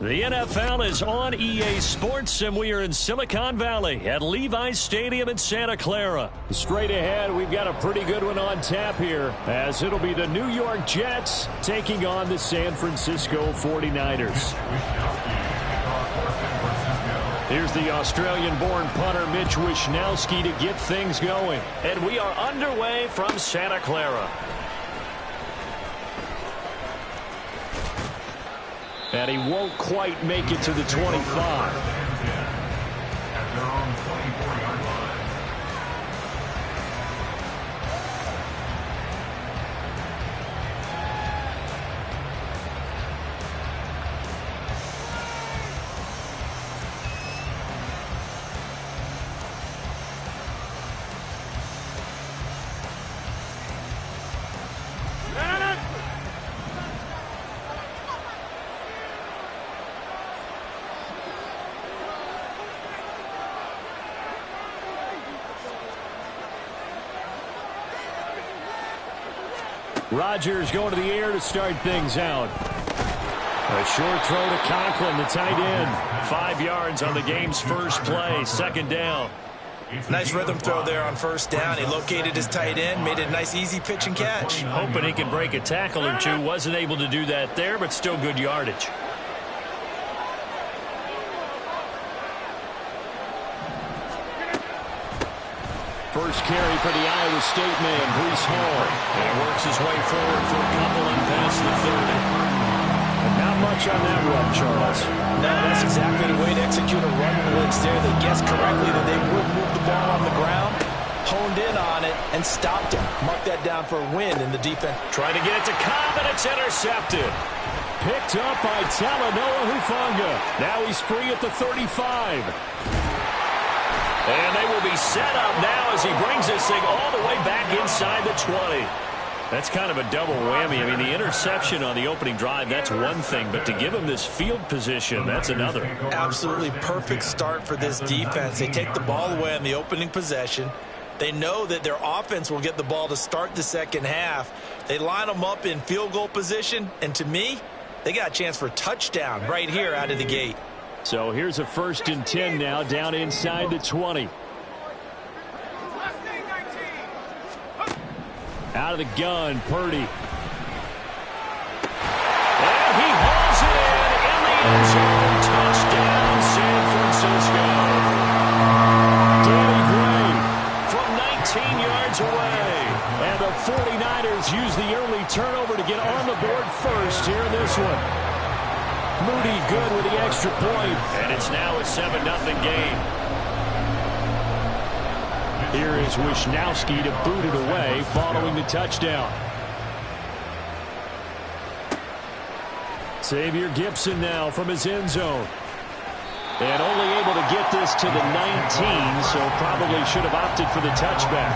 The NFL is on EA Sports, and we are in Silicon Valley at Levi's Stadium in Santa Clara. Straight ahead, we've got a pretty good one on tap here, as it'll be the New York Jets taking on the San Francisco 49ers. Here's the Australian-born punter Mitch Wishnowsky to get things going. And we are underway from Santa Clara. And he won't quite make it to the 25. Rodgers going to the air to start things out. A short throw to Conklin, the tight end. 5 yards on the game's first play, second down. Nice rhythm throw there on first down. He located his tight end, made it a nice easy pitch and catch. Hoping he can break a tackle or two. Wasn't able to do that there, but still good yardage. First carry for the Iowa State man, Breece Hall. And he works his way forward for a couple and past the 30. And not much on that run, Charles. No, that's exactly the way to execute a run blitz there. They guessed correctly that they would move the ball on the ground, honed in on it, and stopped him. Mark that down for a win in the defense. Trying to get it to Cobb, and it's intercepted. Picked up by Talanoa Hufanga. Now he's free at the 35. And they will be set up now as he brings this thing all the way back inside the 20. That's kind of a double whammy. I mean, the interception on the opening drive, that's one thing. But to give him this field position, that's another. Absolutely perfect start for this defense. They take the ball away on the opening possession. They know that their offense will get the ball to start the second half. They line them up in field goal position. And to me, they got a chance for a touchdown right here out of the gate. So here's a 1st and 10 now, down inside the 20. Out of the gun, Purdy. And he hauls it in the end zone. Touchdown, San Francisco. Danny Gray from 19 yards away. And the 49ers use the early turnover to get on the board first here in this one. Moody good with the extra point. And it's now a 7-0 game. Here is Wishnowsky to boot it away following the touchdown. Xavier Gipson now from his end zone. And only able to get this to the 19, so probably should have opted for the touchback.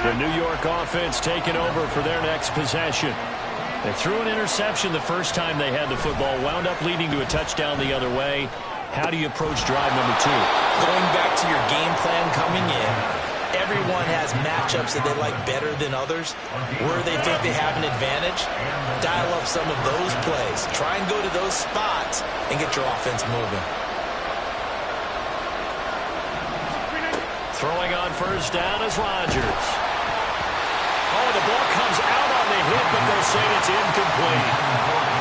The New York offense taking over for their next possession. They threw an interception the first time they had the football, wound up leading to a touchdown the other way. How do you approach drive number 2? Going back to your game plan coming in, everyone has matchups that they like better than others. Where they think they have an advantage, dial up some of those plays. Try and go to those spots and get your offense moving. Throwing on first down is Rodgers. Oh, the ball comes out on the hit, but they'll say it's incomplete.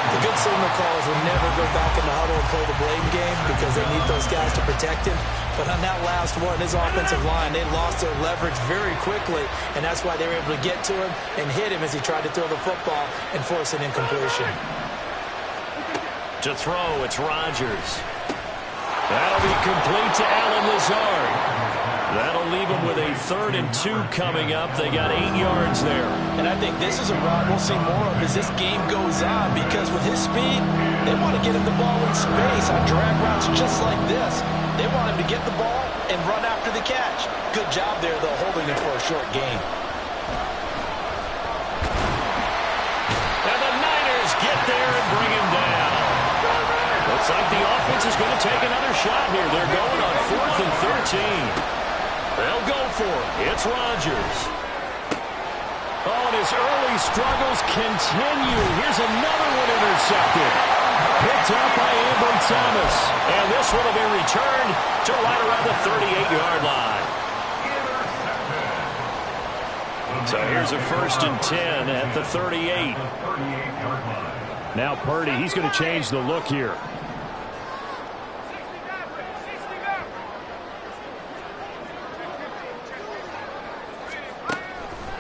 The good signal callers will never go back in the huddle and play the blame game because they need those guys to protect him. But on that last one, his offensive line, they lost their leverage very quickly, and that's why they were able to get to him and hit him as he tried to throw the football and force an incompletion. To throw, it's Rodgers. That'll be complete to Allen Lazard. That'll leave them with a 3rd and 2 coming up. They got 8 yards there. And I think this is a route we'll see more of as this game goes on, because with his speed, they want to get him the ball in space on drag routes just like this. They want him to get the ball and run after the catch. Good job there, though, holding him for a short gain. And the Niners get there and bring him down. Looks like the offense is going to take another shot here. They're going on 4th and 13. They'll go for it. It's Rodgers. Oh, and his early struggles continue. Here's another one intercepted. Picked up by Ambry Thomas. And this one will be returned to right around the 38-yard line. So here's a 1st and 10 at the 38. Now Purdy, he's going to change the look here.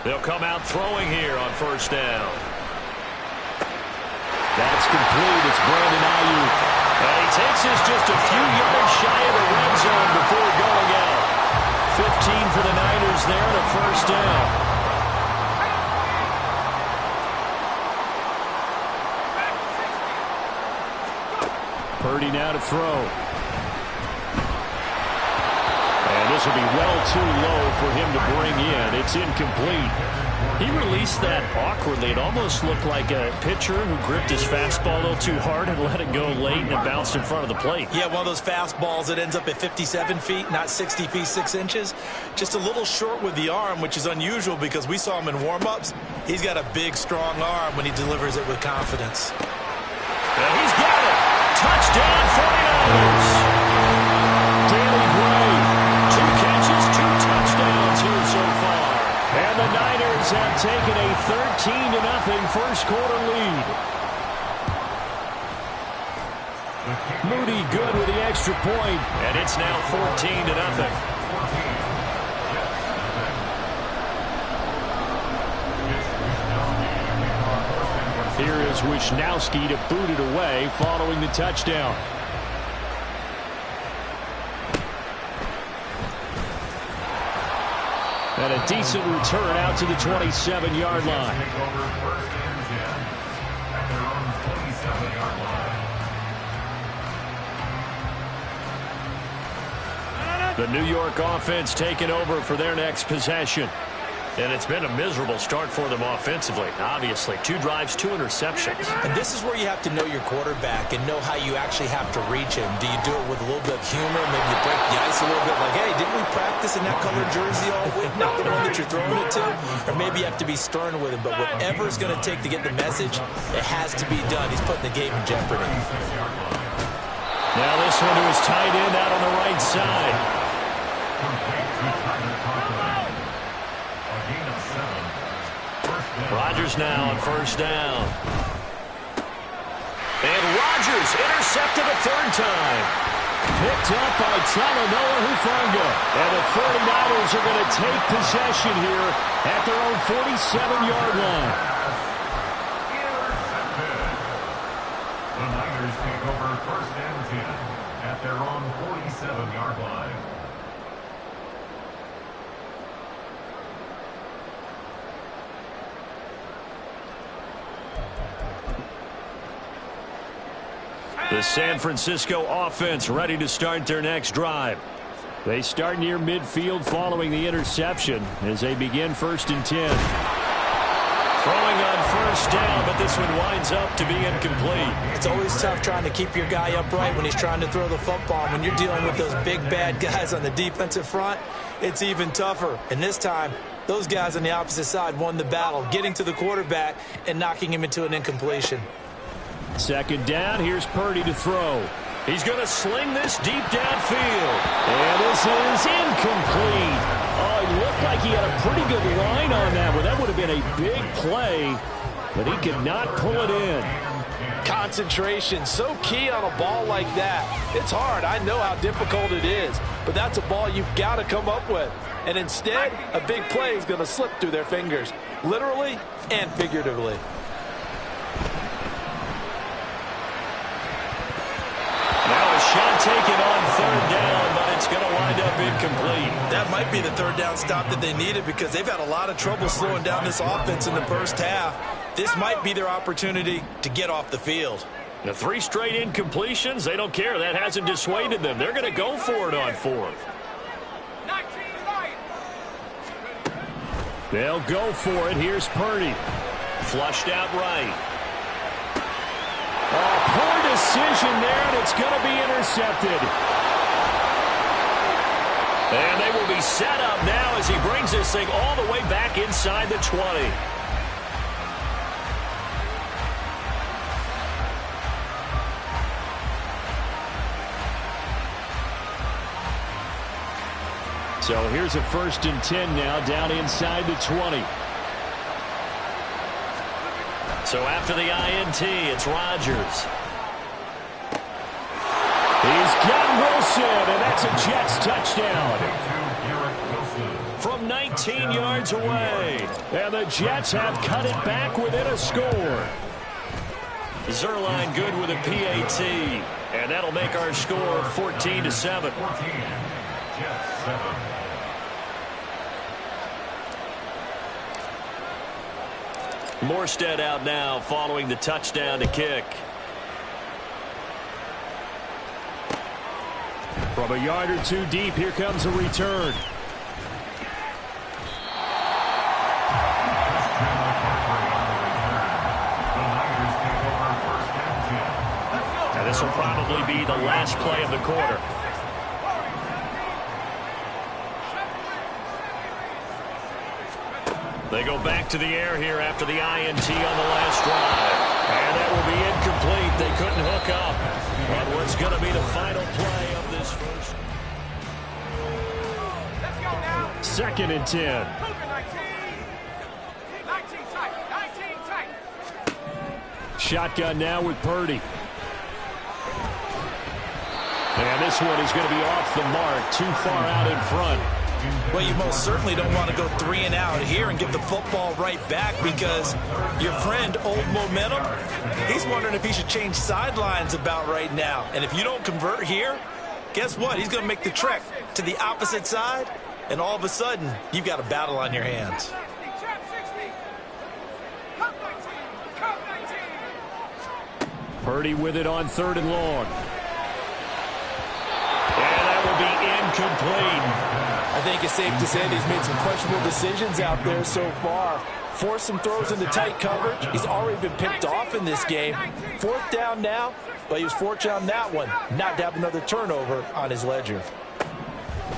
They'll come out throwing here on 1st down. That's complete. It's Brandon Ayuk. And he takes us just a few yards shy of the red zone before going out. 15 for the Niners there and a 1st down. Purdy now to throw. And this will be well too low for him to bring in. It's incomplete. He released that awkwardly. It almost looked like a pitcher who gripped his fastball a little too hard and let it go late and it bounced in front of the plate. Yeah, one of those fastballs that ends up at 57 feet, not 60 feet, 6 inches. Just a little short with the arm, which is unusual because we saw him in warm-ups. He's got a big, strong arm when he delivers it with confidence. And he's got it. Touchdown, 49ers. Danny Gray, 2 catches, 2 touchdowns here so far. And the Niners have taken a 13-0 first quarter lead. Moody good with the extra point, and it's now 14-0. Here is Wisnowski to boot it away following the touchdown. And a decent return out to the 27-yard line. The New York offense taking over for their next possession. And it's been a miserable start for them offensively, obviously. 2 drives, 2 interceptions. And this is where you have to know your quarterback and know how you actually have to reach him. Do you do it with a little bit of humor? Maybe you break the ice a little bit like, hey, didn't we practice in that colored jersey all week? Not the one that you're throwing it to. Or maybe you have to be stern with him. But whatever it's going to take to get the message, it has to be done. He's putting the game in jeopardy. Now this one to his tight end out on the right side. Rodgers now on 1st down. And Rodgers intercepted a 3rd time. Picked up by Talanoa Hufanga. And the 49ers are going to take possession here at their own 47-yard line. The Niners take over 1st and 10 at their own 47-yard line. The San Francisco offense ready to start their next drive. They start near midfield following the interception as they begin 1st and 10. Throwing on 1st down, but this one winds up to be incomplete. It's always tough trying to keep your guy upright when he's trying to throw the football. When you're dealing with those big, bad guys on the defensive front, it's even tougher. And this time, those guys on the opposite side won the battle, getting to the quarterback and knocking him into an incompletion. 2nd down, here's Purdy to throw. He's going to sling this deep downfield. And this is incomplete. Oh, it looked like he had a pretty good line on that one. That would have been a big play, but he could not pull it in. Concentration, so key on a ball like that. It's hard. I know how difficult it is, but that's a ball you've got to come up with. And instead, a big play is going to slip through their fingers, literally and figuratively. Shot taken on 3rd down, but it's going to wind up incomplete. That might be the 3rd down stop that they needed because they've had a lot of trouble slowing down this offense in the 1st half. This might be their opportunity to get off the field. The 3 straight incompletions, they don't care. That hasn't dissuaded them. They're going to go for it on 4th. They'll go for it. Here's Purdy. Flushed out right. Oh, poor decision there, and it's going to be intercepted. And they will be set up now as he brings this thing all the way back inside the 20. So here's a 1st and 10 now, down inside the 20. So after the INT, it's Rodgers. He's got Wilson, and that's a Jets touchdown. From 19 yards away. And the Jets have cut it back within a score. Zerline good with a PAT. And that'll make our score 14-7. Morstead out now following the touchdown to kick. From a yard or two deep, here comes a return. Now this will probably be the last play of the quarter. They go back to the air here after the INT on the last drive. And that will be incomplete. They couldn't hook up on what's going to be the final play of this first. 2nd and 10. Shotgun now with Purdy. And this one is going to be off the mark, too far out in front. Well, you most certainly don't want to go 3 and out here and give the football right back, because your friend, Old Momentum, he's wondering if he should change sidelines about right now. And if you don't convert here, guess what? He's going to make the trek to the opposite side, and all of a sudden, you've got a battle on your hands. Purdy with it on 3rd and long. And that will be incomplete. I think it's safe to say that he's made some questionable decisions out there so far. Forced some throws into tight coverage. He's already been picked off in this game. 4th down now, but he was fortunate on that one not to have another turnover on his ledger.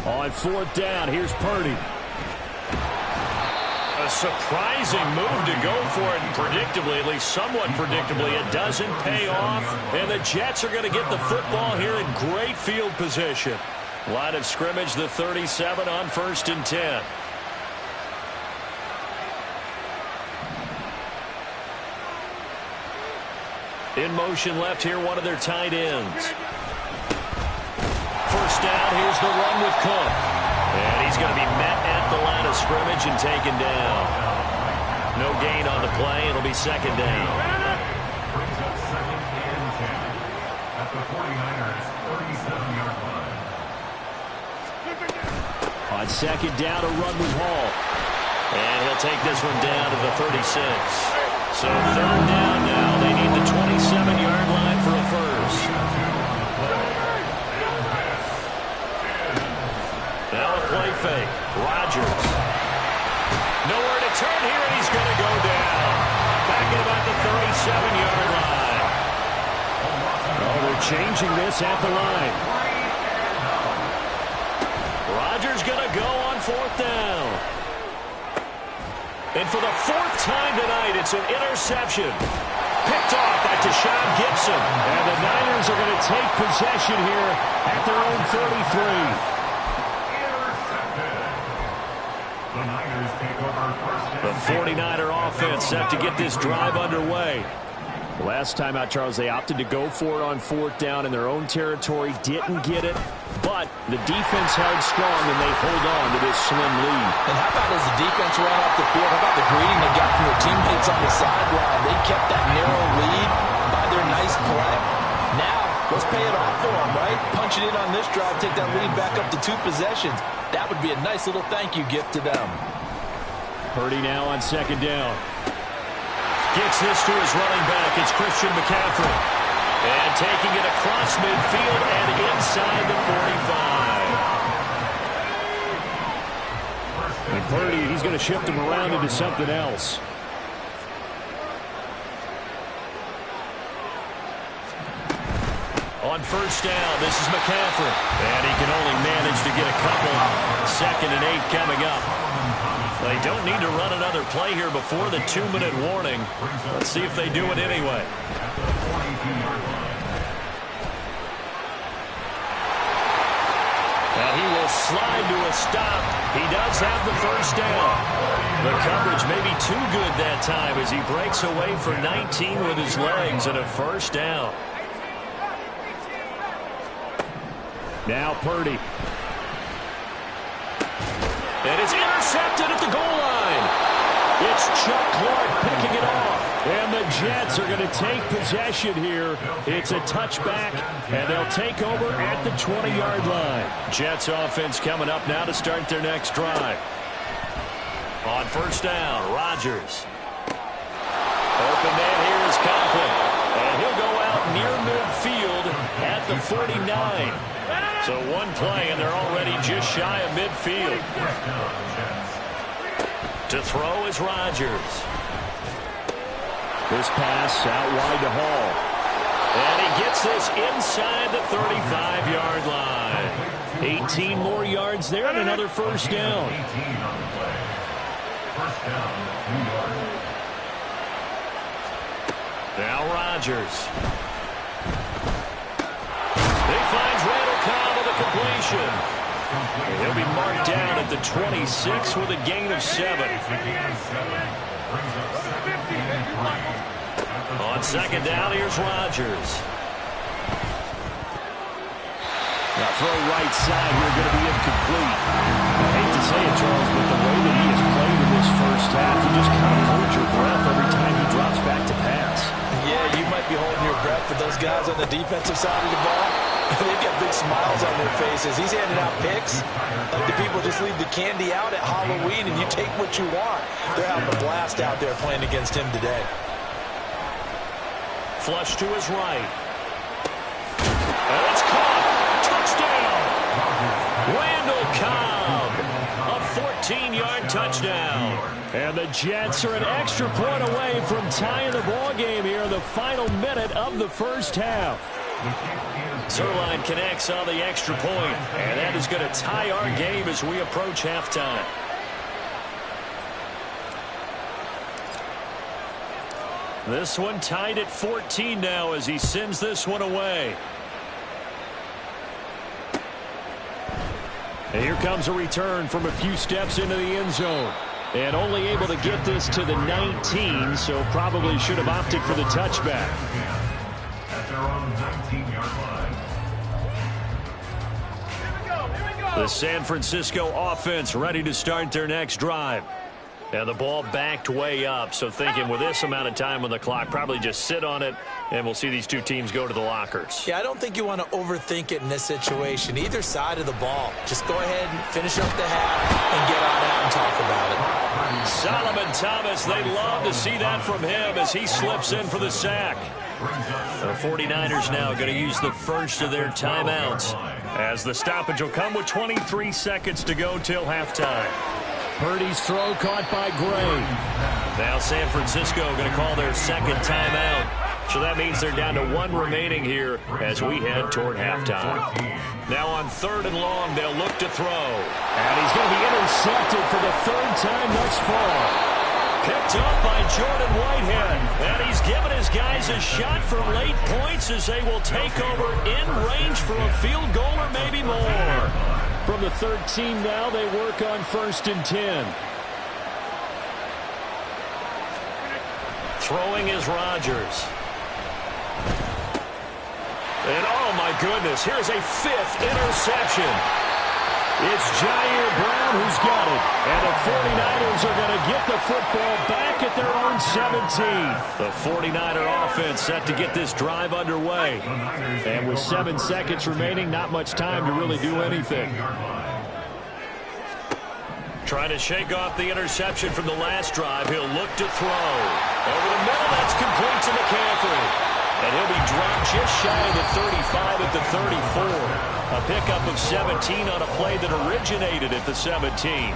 On 4th down, here's Purdy. A surprising move to go for it, and predictably, at least somewhat predictably, it doesn't pay off. And the Jets are going to get the football here in great field position. Line of scrimmage, the 37 on 1st and 10. In motion left here, one of their tight ends. 1st down, here's the run with Cook. And he's going to be met at the line of scrimmage and taken down. No gain on the play. It'll be 2nd down. Brings up 2nd and 10 at the 49ers 37-yard line. On 2nd down, a run with Hall. And he'll take this one down to the 36. So 3rd down now. They need the 27-yard line for a first. Now a play fake. Rodgers. Nowhere to turn here, and he's going to go down. Back at about the 37-yard line. Oh, they're changing this at the line. Rodgers going to go on 4th down. And for the 4th time tonight, it's an interception. Picked off by Deshaun Gibson. And the Niners are going to take possession here at their own 33. The 49er offense set to get this drive underway. Last time out, Charles, they opted to go for it on 4th down in their own territory. Didn't get it, but the defense held strong, and they hold on to this slim lead. And how about as the defense ran off the field, how about the greeting they got from their teammates on the sideline? They kept that narrow lead by their nice play. Now, let's pay it off for them, right? Punch it in on this drive, take that lead back up to 2 possessions. That would be a nice little thank you gift to them. Purdy now on 2nd down. Gets this to his running back. It's Christian McCaffrey. And taking it across midfield and inside the 45. And Purdy, he's going to shift him around into something else. On 1st down, this is McCaffrey. And he can only manage to get a couple. 2nd and 8 coming up. They don't need to run another play here before the 2-minute warning. Let's see if they do it anyway. Now he will slide to a stop. He does have the first down. The coverage may be too good that time as he breaks away for 19 with his legs and a first down. Now Purdy. And it's intercepted at the goal line. It's Chuck Clark picking it off. And the Jets are going to take possession here. It's a touchback, and they'll take over at the 20-yard line. Jets offense coming up now to start their next drive. On first down, Rodgers. Open man here is Conklin. And he'll go out near midfield at the 49. So one play, and they're already just shy of midfield. To throw is Rodgers. This pass out wide to Hall. And he gets this inside the 35-yard line. 18 more yards there and another first down. Now Rodgers. He finds Randall Cobb with a completion. And he'll be marked down at the 26 with a gain of 7. On second down, here's Rodgers. Now throw right side here, going to be incomplete. I hate to say it, Charles, but the way that he has played in this first half, you just kind of hold your breath every time he drops back to pass. Yeah, you might be holding your breath, but those guys on the defensive side of the ball, they've got big smiles on their faces. He's handing out picks like the people just leave the candy out at Halloween and you take what you want. They're having a blast out there playing against him today. Flush to his right. And it's caught. Touchdown. Randall Cobb. A 14-yard touchdown. And the Jets are an extra point away from tying the ball game here in the final minute of the first half. Zerline connects on the extra point, and that is going to tie our game as we approach halftime. This one tied at 14 now as he sends this one away. And here comes a return from a few steps into the end zone. And only able to get this to the 19, so probably should have opted for the touchback. At their own 19-yard line. The San Francisco offense ready to start their next drive. And the ball backed way up, so thinking with this amount of time on the clock, probably just sit on it, and we'll see these two teams go to the lockers. Yeah, I don't think you want to overthink it in this situation. Either side of the ball. Just go ahead and finish up the half and get on out and talk about it. Solomon Thomas, they love to see that from him as he slips in for the sack. The 49ers now going to use the first of their timeouts as the stoppage will come with 23 seconds to go till halftime. Purdy's throw caught by Gray. Now San Francisco going to call their second timeout. So that means they're down to one remaining here as we head toward halftime. Now on third and long, they'll look to throw. And he's going to be intercepted for the third time thus far. Picked up by Jordan Whitehead. And he's given his guys a shot for late points as they will take over in range for a field goal or maybe more. From the 13 now, they work on 1st and 10. Throwing is Rodgers. And oh my goodness, here's a 5th interception. It's Jair Brown who's got it. And the 49ers are going to get the football back at their own 17. The 49er offense set to get this drive underway. And with 7 seconds remaining, not much time to really do anything. Trying to shake off the interception from the last drive. He'll look to throw. Over the middle, that's complete to McCaffrey. And he'll be dropped just shy of the 35 at the 34. A pickup of 17 on a play that originated at the 17.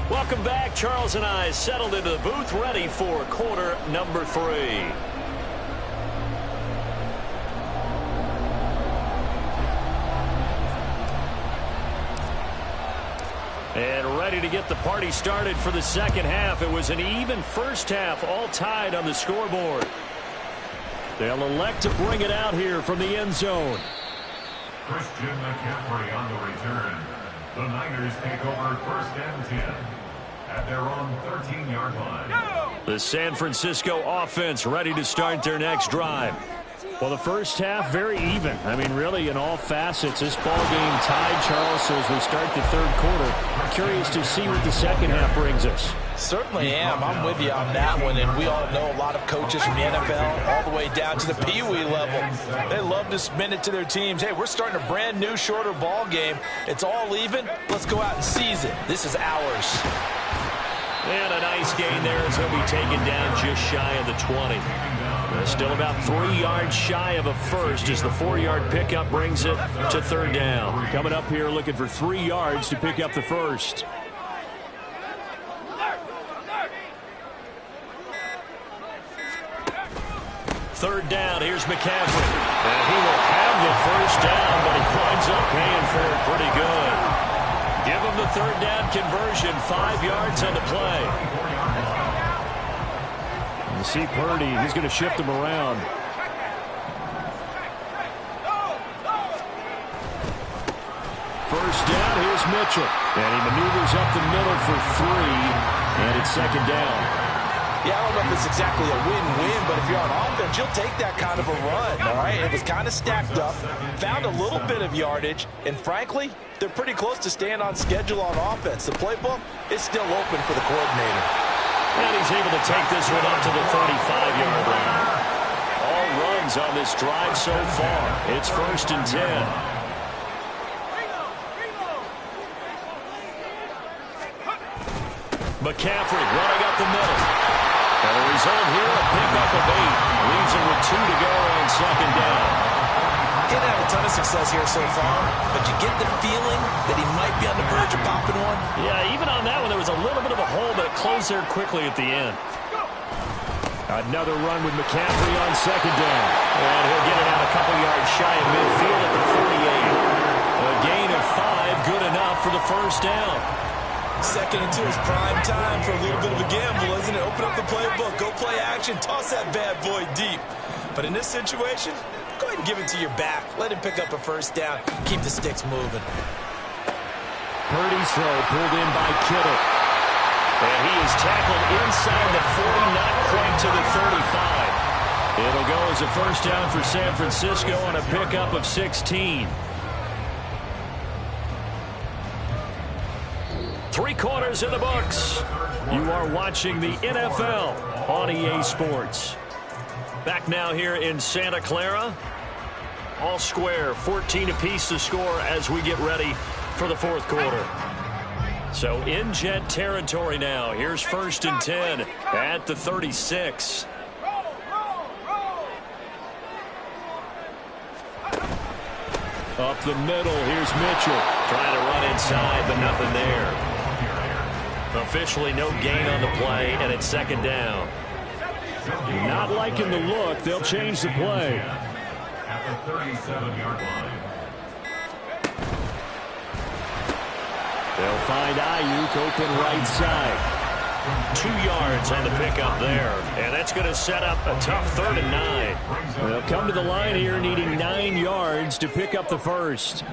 Welcome back. Charles and I settled into the booth ready for quarter number 3. And ready to get the party started for the second half. It was an even first half, all tied on the scoreboard. They'll elect to bring it out here from the end zone. Christian McCaffrey on the return. The Niners take over 1st and 10 at their own 13-yard line. The San Francisco offense ready to start their next drive. Well, the first half, very even. I mean, really, in all facets, this ball game tied, Charles, so as we start the third quarter. Curious to see what the second half brings us. Certainly am. I'm with you on that one, and we all know a lot of coaches from the NFL all the way down to the Pee-wee level. They love to spin it to their teams. Hey, we're starting a brand new, shorter ball game. It's all even. Let's go out and seize it. This is ours. And a nice gain there as he'll be taken down just shy of the 20. Still about 3 yards shy of a first as the 4-yard pickup brings it to 3rd down. Coming up here looking for 3 yards to pick up the first. Third down, here's McCaffrey. And he will have the first down, but he winds up paying for it pretty good. Give him the 3rd down conversion, 5 yards on the play. You see Purdy, he's going to shift him around. First down, here's Mitchell. And he maneuvers up the middle for 3, and it's 2nd down. Yeah, I don't know if it's exactly a win-win, but if you're on offense, you'll take that kind of a run, all right? It was kind of stacked up, found a little bit of yardage, and frankly, they're pretty close to staying on schedule on offense. The playbook is still open for the coordinator. And he's able to take this one up to the 35-yard line. All runs on this drive so far. It's 1st and 10. McCaffrey running up the middle. And the result here, a pickup of 8. Leaves him with 2 to go on 2nd down. Didn't have a ton of success here so far, but you get the feeling that he might be on the verge of popping one. Yeah, even on that one, there was a little bit of a hole, but it closed there quickly at the end. Another run with McCaffrey on 2nd down. And he'll get it out a couple yards shy of midfield at the 48. A gain of 5, good enough for the first down. 2nd and 2 is prime time for a little bit of a gamble, isn't it? Open up the playbook, go play action, toss that bad boy deep. But in this situation, go ahead and give it to your back. Let him pick up a first down. Keep the sticks moving. Purdy's throw pulled in by Kittle. And he is tackled inside the 40, not quite to the 35. It'll go as a first down for San Francisco on a pickup of 16. 3 quarters in the books. You are watching the NFL on EA Sports. Back now here in Santa Clara. All square, 14 apiece to score as we get ready for the 4th quarter. So in Jet territory now. Here's 1st and 10 at the 36. Up the middle, here's Mitchell. Trying to run inside, but nothing there. Officially no gain on the play, and it's 2nd down. Not liking the look. They'll change the play. At the 37-yard line. They'll find Ayuk open right side. 2 yards on the pickup there. And that's going to set up a tough 3rd and 9. They'll come to the line here needing 9 yards to pick up the first.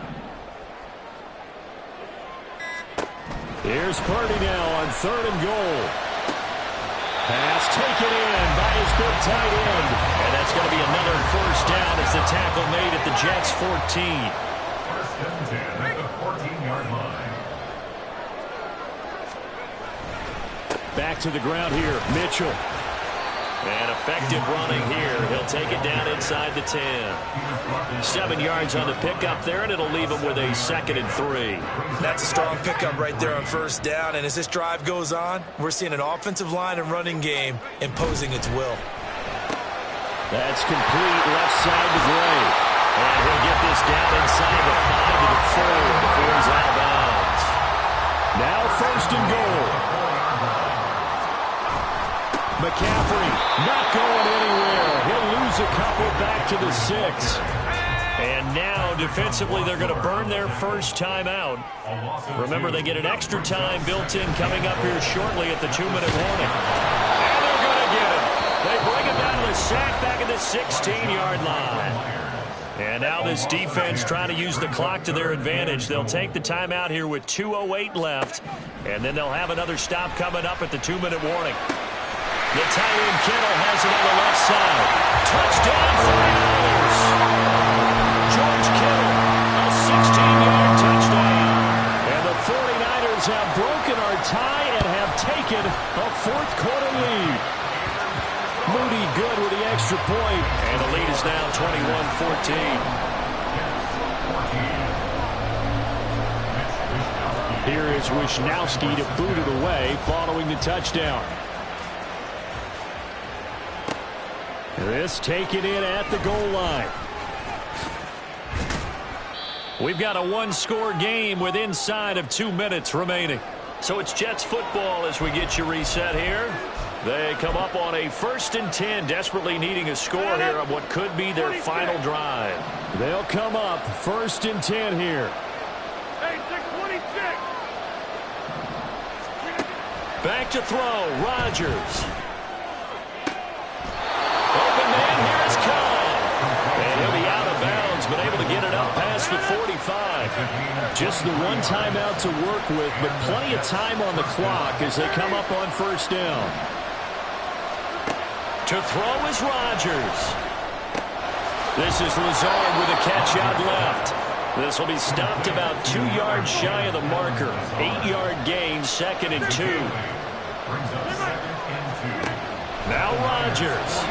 Here's Purdy now on 3rd and goal. Pass taken in by his big tight end. And that's going to be another first down as the tackle made at the Jets' 14. 1st and 10 at the 14-yard line. Back to the ground here, Mitchell. And effective running here. He'll take it down inside the 10. 7 yards on the pickup there, and it'll leave him with a 2nd and 3. That's a strong pickup right there on first down. And as this drive goes on, we're seeing an offensive line and running game imposing its will. That's complete left side to Gray. And he'll get this down inside the 5 to the 4 before he's out of bounds. Now 1st and goal. McCaffrey not going anywhere. He'll lose a couple back to the 6. And now, defensively, they're going to burn their first time out. Remember, they get an extra time built in coming up here shortly at the 2-minute warning. And they're going to get it. They bring it down to the a sack back at the 16-yard line. And now this defense trying to use the clock to their advantage. They'll take the timeout here with 2:08 left. And then they'll have another stop coming up at the 2-minute warning. The tight end Kittle has it on the left side. Touchdown, 49ers. George Kittle, a 16-yard touchdown. And the 49ers have broken our tie and have taken a fourth-quarter lead. Moody good with the extra point. And the lead is now 21-14. Here is Wishnowski to boot it away following the touchdown. This taken in at the goal line. We've got a one-score game with inside of 2 minutes remaining. So it's Jets football as we get you reset here. They come up on a 1st and 10, desperately needing a score here on what could be their final drive. They'll come up 1st and 10 here. Back to throw, Rodgers. Open man, here is Cobb. And he'll be out of bounds, but able to get it up past the 45. Just the one timeout to work with, but plenty of time on the clock as they come up on 1st down. To throw is Rodgers. This is Lazard with a catch out left. This will be stopped about 2 yards shy of the marker. 8-yard gain, 2nd and 2. Now Rodgers.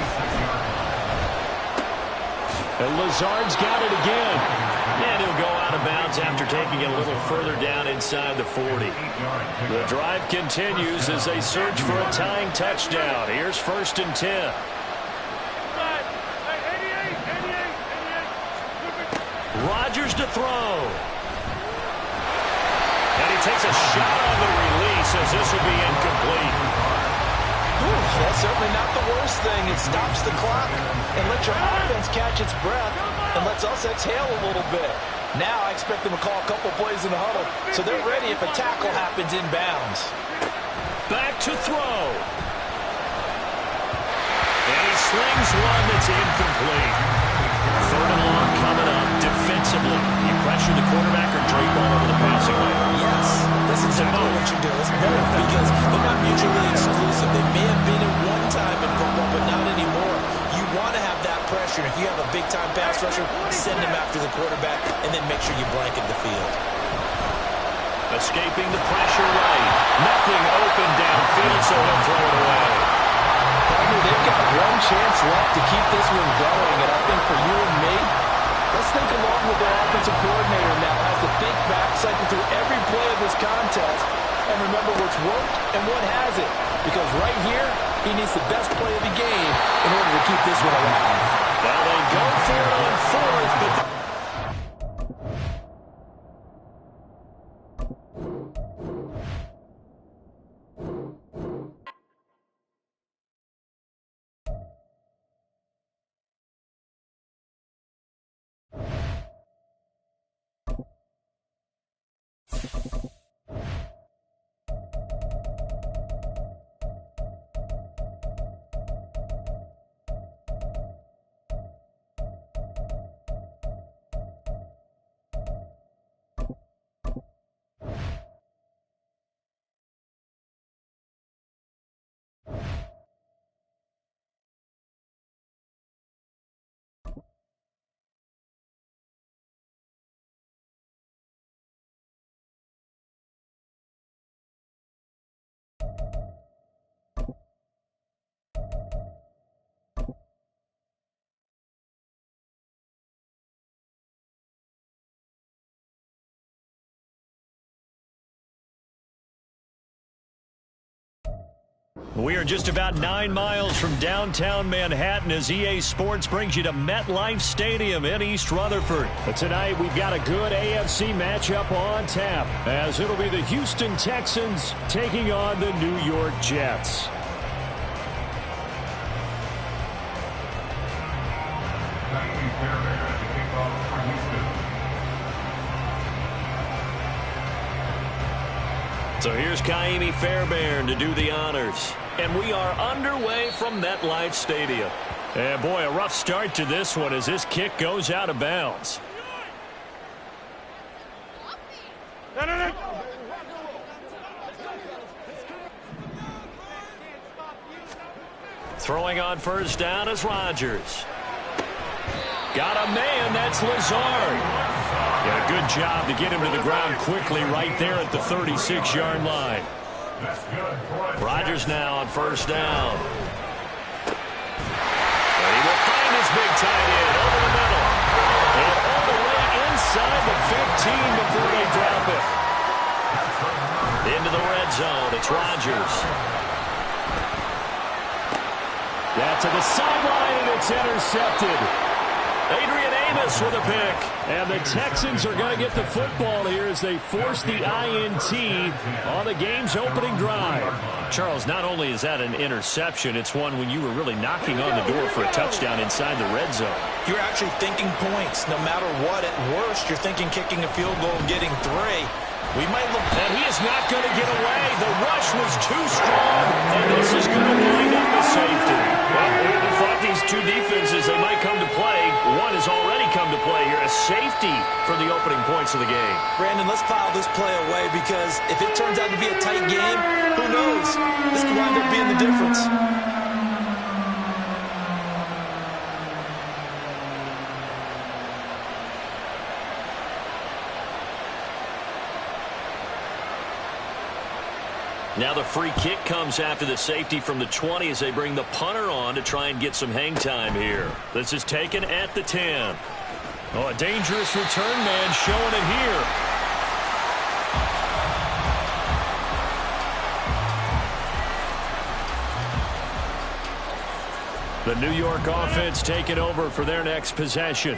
And Lazard's got it again. And he'll go out of bounds after taking it a little further down inside the 40. The drive continues as they search for a tying touchdown. Here's 1st and 10. Rodgers to throw. And he takes a shot on the release as this will be incomplete. That's certainly not the worst thing. It stops the clock and lets your offense catch its breath and lets us exhale a little bit. Now I expect them to call a couple plays in the huddle so they're ready if a tackle happens inbounds. Back to throw. And he slings one that's incomplete. 3rd and long coming up defensively. You pressure the quarterback or drape all over the passing lane. Yes, that's exactly what you do. It's both because they're not mutually exclusive. They may have been at one time in football, but not anymore. You want to have that pressure. If you have a big-time pass rusher, send him after the quarterback, and then make sure you blanket the field. Escaping the pressure right. Nothing open downfield, so he'll throw it away. They've got one chance left to keep this one going, and I think for you and me, let's think along with their offensive coordinator now as to think back, cycle through every play of this contest, and remember what's worked and what hasn't. Because right here, he needs the best play of the game in order to keep this one alive. Now they go for it on 4th, but we are just about 9 miles from downtown Manhattan as EA Sports brings you to MetLife Stadium in East Rutherford. But tonight we've got a good AFC matchup on tap as it'll be the Houston Texans taking on the New York Jets. So here's Kaimi Fairbairn to do the honors. And we are underway from MetLife Stadium. And boy, a rough start to this one as this kick goes out of bounds. Throwing on first down is Rodgers. Got a man, that's Lazard. Yeah, good job to get him to the ground quickly right there at the 36-yard line. Rodgers now on first down. And he will find his big tight end over the middle. And all the way inside the 15 before they drop it. Into the red zone, it's Rodgers. That's to the sideline, and it's intercepted. Adrian Amos with a pick. And the Texans are going to get the football here as they force the INT on the game's opening drive. Charles, not only is that an interception, it's one when you were really knocking on the door for a touchdown inside the red zone. You're actually thinking points. No matter what, at worst, you're thinking kicking a field goal and getting 3. We might look. And he is not going to get away. The rush was too strong, and this is going to wind up the safety. Well, we thought these two defenses, they might come to play. One has already come to play here. A safety for the opening points of the game. Brandon, let's file this play away because if it turns out to be a tight game, who knows? This could wind up being the difference. Now the free kick comes after the safety from the 20 as they bring the punter on to try and get some hang time here. This is taken at the 10. Oh, a dangerous return man showing it here. The New York offense taking over for their next possession.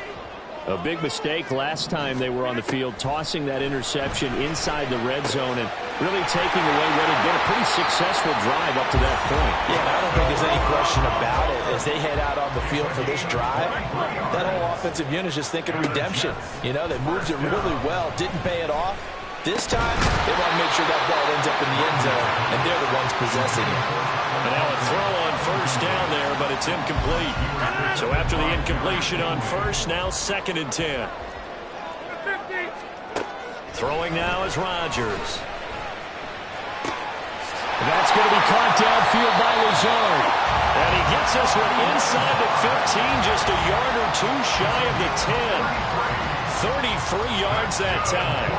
A big mistake last time they were on the field, tossing that interception inside the red zone and really taking away what had been a pretty successful drive up to that point. Yeah, and I don't think there's any question about it. As they head out on the field for this drive, that whole offensive unit is just thinking redemption. You know, they moved it really well, didn't pay it off. This time, they want to make sure that ball ends up in the end zone, and they're the ones possessing it. And now a throw on first down there, but it's incomplete. So after the incompletion on first, now 2nd and 10. Throwing now is Rodgers. And that's going to be caught downfield by Lazard. And he gets this one inside the 15, just a yard or two shy of the 10. 33 yards that time.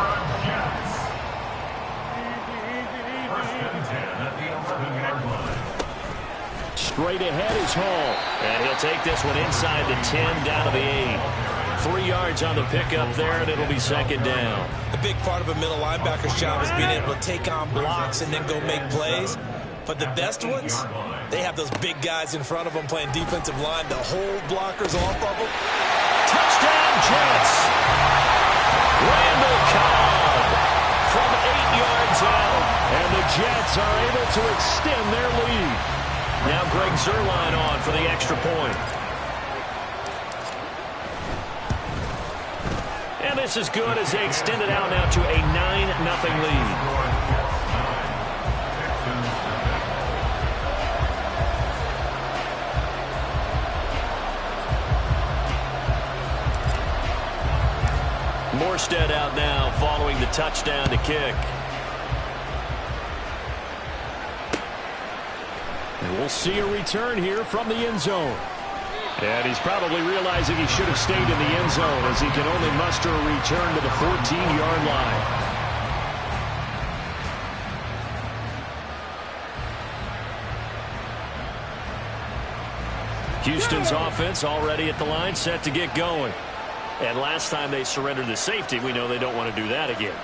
Straight ahead is Hall. And he'll take this one inside the 10 down to the 8. 3 yards on the pickup there, and it'll be 2nd down. A big part of a middle linebacker's job is being able to take on blocks and then go make plays. But the best ones, they have those big guys in front of them playing defensive line to hold blockers off of them. Touchdown, Jets! Randall Cobb from 8 yards out. And the Jets are able to extend their lead. Now Greg Zuerlein on for the extra point. And this is good as they extend it out now to a 9-0 lead. Morstead out now following the touchdown to kick. And we'll see a return here from the end zone. And he's probably realizing he should have stayed in the end zone as he can only muster a return to the 14-yard line. Houston's offense already at the line, set to get going. And last time they surrendered the safety, we know they don't want to do that again.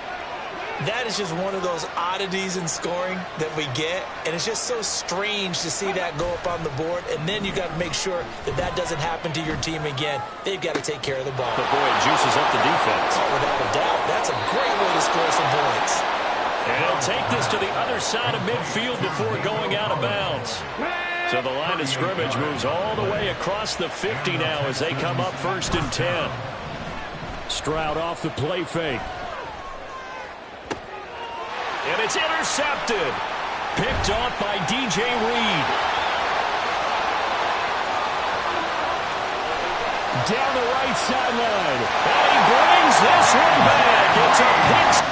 That is just one of those oddities in scoring that we get, and it's just so strange to see that go up on the board, and then you got to make sure that that doesn't happen to your team again. They've got to take care of the ball. But boy, it juices up the defense. Oh, without a doubt. That's a great way to score some points. And he'll take this to the other side of midfield before going out of bounds. So the line of scrimmage moves all the way across the 50 now as they come up 1st and 10. Stroud off the play fake. And it's intercepted. Picked off by DJ Reed. down the right sideline. And he brings this one back. It's a pick.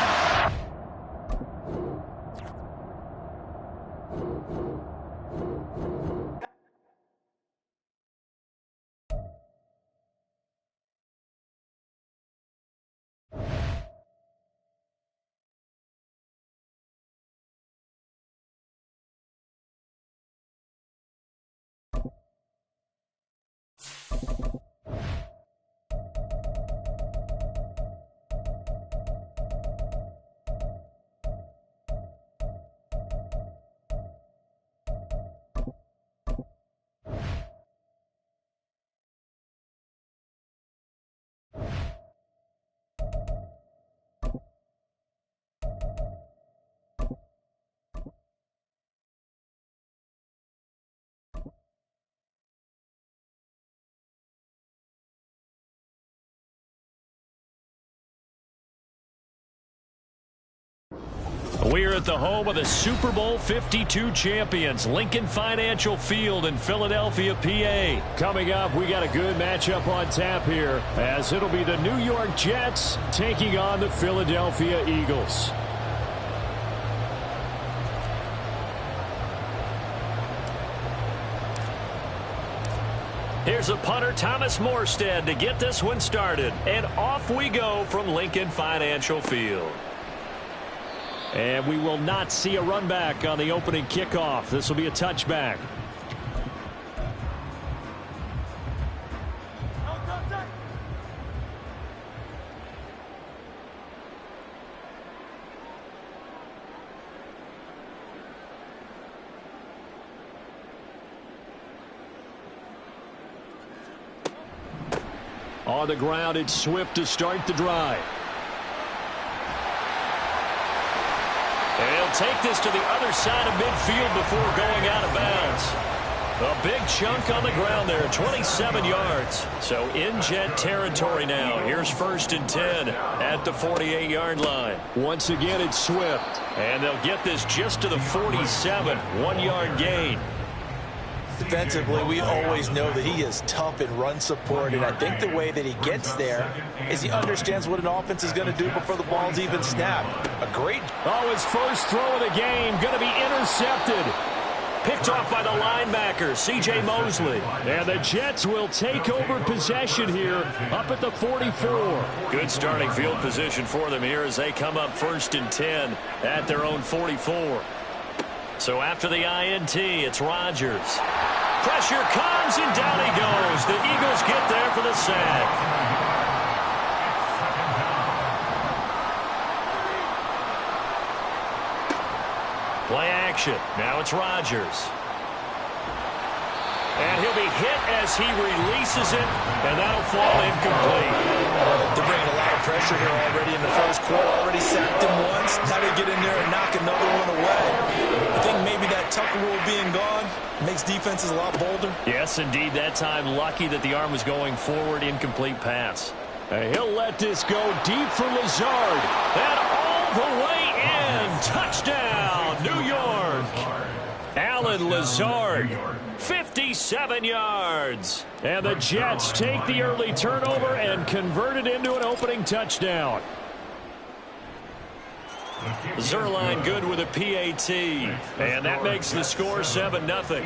We're at the home of the Super Bowl 52 champions, Lincoln Financial Field in Philadelphia, PA. Coming up, we got a good matchup on tap here, as it'll be the New York Jets taking on the Philadelphia Eagles. Here's a punter, Thomas Morstead, to get this one started. And off we go from Lincoln Financial Field. And we will not see a run back on the opening kickoff. This will be a touchback. On the ground, it's Swift to start the drive. And he'll take this to the other side of midfield before going out of bounds. A big chunk on the ground there, 27 yards. So in Jet territory now. Here's 1st and 10 at the 48-yard line. Once again, it's Swift. And they'll get this just to the 47, 1-yard gain. Defensively, we always know that he is tough in run support, and I think the way that he gets there is he understands what an offense is going to do before the ball's even snapped. A great... Oh, his first throw of the game going to be intercepted. Picked off by the linebacker, C.J. Mosley. And the Jets will take over possession here up at the 44. Good starting field position for them here as they come up 1st and 10 at their own 44. So after the INT, it's Rodgers. Pressure comes, and down he goes. The Eagles get there for the sack. Play action. Now it's Rodgers. And he'll be hit as he releases it, and that'll fall incomplete. They're bringing a lot of pressure here already in the first quarter. Already sacked him once. Now they get in there and knock another one away. I think maybe that Tucker rule being gone makes defenses a lot bolder. Yes, indeed. That time, lucky that the arm was going forward. Incomplete pass. And he'll let this go deep for Lazard. And all the way in. Touchdown, New York. Alan Lazard, 57 yards. And the Jets take the early turnover and convert it into an opening touchdown. Zerline good with a PAT. And that makes the score 7-0.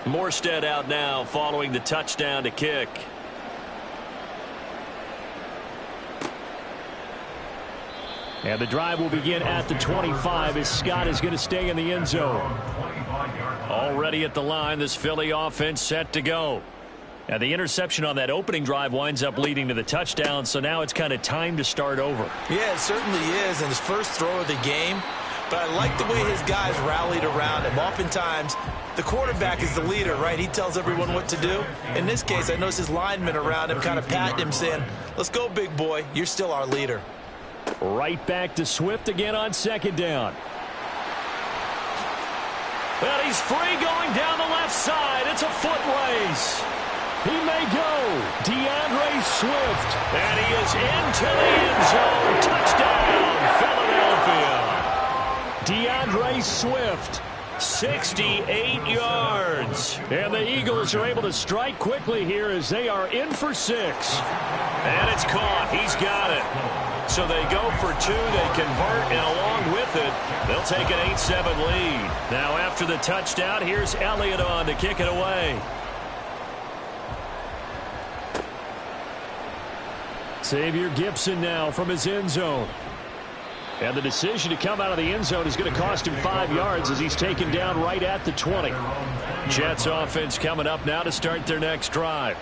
Morstead out now following the touchdown to kick. And the drive will begin at the 25 as Scott is going to stay in the end zone. Already at the line, this Philly offense set to go. And the interception on that opening drive winds up leading to the touchdown, so now it's kind of time to start over. Yeah, it certainly is, and his first throw of the game. But I like the way his guys rallied around him. Oftentimes, the quarterback is the leader, right? He tells everyone what to do. In this case, I noticed his linemen around him kind of patting him, saying, let's go, big boy. You're still our leader. Right back to Swift again on 2nd down. Well, he's free going down the left side. It's a foot race. He may go. DeAndre Swift. And he is into the end zone. Touchdown, Philadelphia. DeAndre Swift. 68 yards. And the Eagles are able to strike quickly here as they are in for 6. And it's caught. He's got it. So they go for 2. They convert, and along with it, they'll take an 8-7 lead. Now after the touchdown, here's Elliott on to kick it away. Xavier Gipson now from his end zone. And the decision to come out of the end zone is going to cost him 5 yards as he's taken down right at the 20. Jets offense coming up now to start their next drive.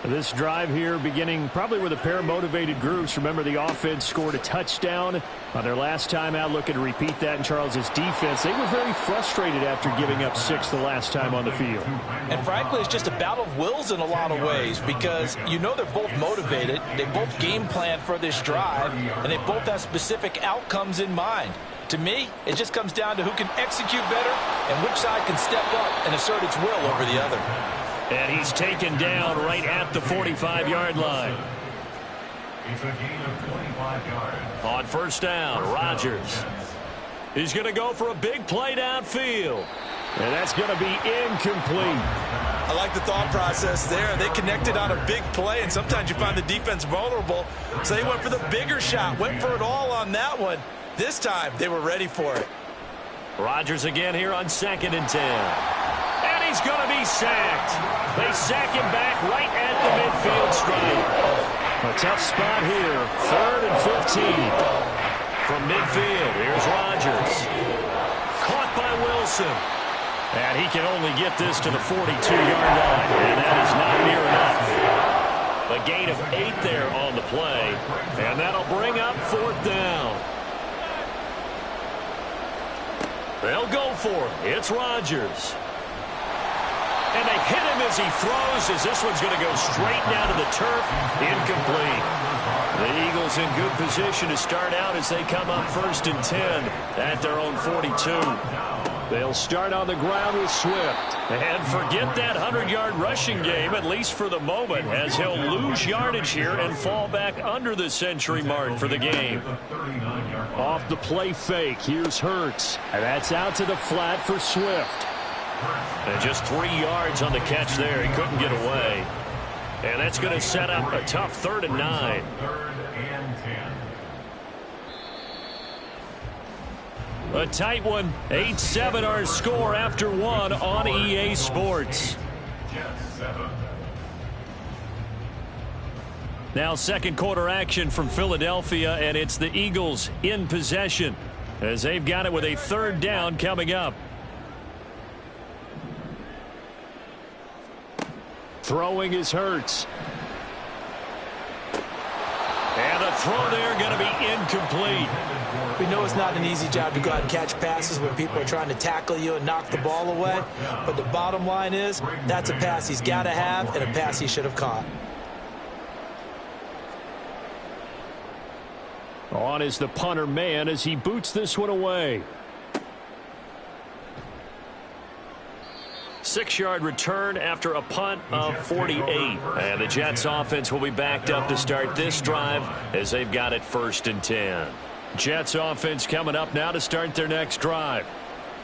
This drive here beginning probably with a pair of motivated groups. Remember, the offense scored a touchdown on their last time out, looking to repeat that in Charles's defense. They were very frustrated after giving up 6 the last time on the field. And frankly, it's just a battle of wills in a lot of ways because you know they're both motivated. They both game plan for this drive, and they both have specific outcomes in mind. To me, it just comes down to who can execute better and which side can step up and assert its will over the other. And he's taken down right at the 45-yard line. It's a gain of 25 yards. On first down, Rodgers. He's going to go for a big play downfield. And that's going to be incomplete. I like the thought process there. They connected on a big play, and sometimes you find the defense vulnerable. So they went for the bigger shot, went for it all on that one. This time, they were ready for it. Rodgers again here on 2nd and 10. And he's going to be sacked. They sack him back right at the midfield stripe. A tough spot here. 3rd and 15. From midfield, here's Rodgers. Caught by Wilson. And he can only get this to the 42-yard line. And that is not near enough. A gain of 8 there on the play. And that'll bring up 4th down. They'll go for it. It's Rodgers. And they hit him as he throws, as this one's going to go straight down to the turf. Incomplete. The Eagles in good position to start out as they come up 1st and 10 at their own 42. They'll start on the ground with Swift. And forget that 100-yard rushing game, at least for the moment, as he'll lose yardage here and fall back under the century mark for the game. Off the play fake, here's Hurts. And that's out to the flat for Swift. And just 3 yards on the catch there. He couldn't get away. And that's going to set up a tough 3rd and 9. 3rd and 10. A tight one. 8-7 our score after 1 on EA Sports. Jets 7. Now 2nd quarter action from Philadelphia, and it's the Eagles in possession as they've got it with a 3rd down coming up. Throwing is Hurts. And the throw there going to be incomplete. We know it's not an easy job to go out and catch passes when people are trying to tackle you and knock the ball away. But the bottom line is that's a pass he's got to have and a pass he should have caught. On is the punter man as he boots this one away. 6-yard return after a punt of 48. And the Jets offense will be backed up to start this drive as they've got it 1st and 10. Jets offense coming up now to start their next drive.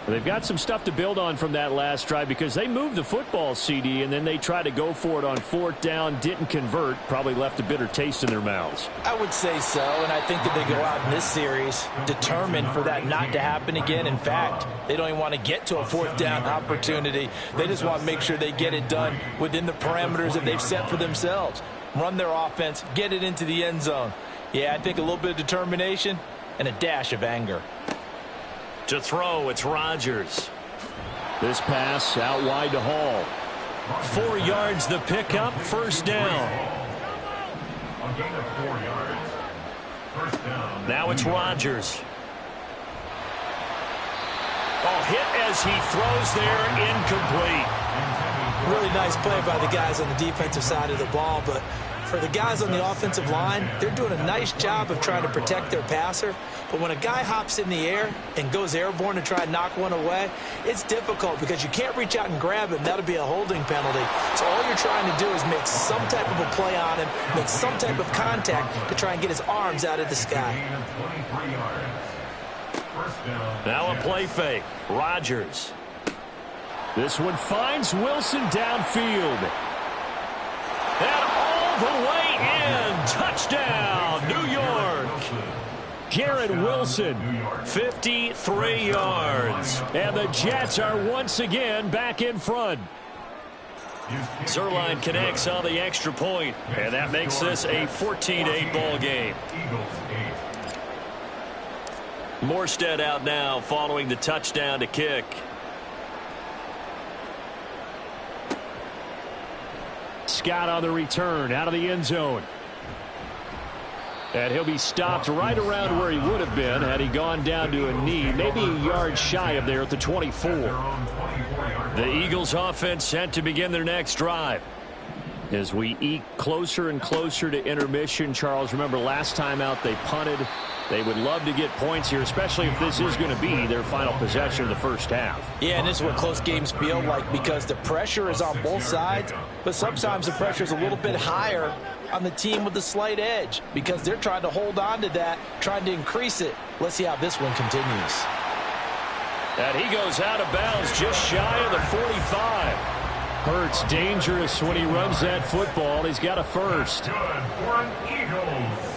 They've got some stuff to build on from that last drive because they moved the football, CD, and then they tried to go for it on 4th down, didn't convert, probably left a bitter taste in their mouths. I would say so, and I think that they go out in this series determined for that not to happen again. In fact, they don't even want to get to a 4th down opportunity. They just want to make sure they get it done within the parameters that they've set for themselves. Run their offense, get it into the end zone. Yeah, I think a little bit of determination and a dash of anger. To throw, it's Rodgers. This pass out wide to Hall. 4 yards the pickup, 1st down. A gain of 4 yards. 1st down. Now it's Rodgers. Oh, hit as he throws there, incomplete. Really nice play by the guys on the defensive side of the ball, but for the guys on the offensive line, they're doing a nice job of trying to protect their passer. But when a guy hops in the air and goes airborne to try and knock one away, it's difficult because you can't reach out and grab him. That'll be a holding penalty. So all you're trying to do is make some type of a play on him, make some type of contact to try and get his arms out of the sky. First down. Now a play fake. Rodgers. This one finds Wilson downfield. And all the way in. Touchdown, New York. Garrett Wilson, 53 yards. and the Jets are once again back in front. Zerline connects on the extra point, and that makes this a 14-8 ball game. Morstead out now following the touchdown to kick. Scott on the return out of the end zone. And he'll be stopped right around where he would have been had he gone down to a knee, maybe a yard shy of there at the 24. The Eagles offense set to begin their next drive. As we eke closer and closer to intermission, Charles, remember last time out they punted. They would love to get points here, especially if this is going to be their final possession of the first half. Yeah, and this is what close games feel like because the pressure is on both sides, but sometimes the pressure is a little bit higher on the team with the slight edge because they're trying to hold on to that, trying to increase it. Let's see how this one continues. And he goes out of bounds just shy of the 45. Hurts dangerous when he runs that football. He's got a first. Good for an Eagles.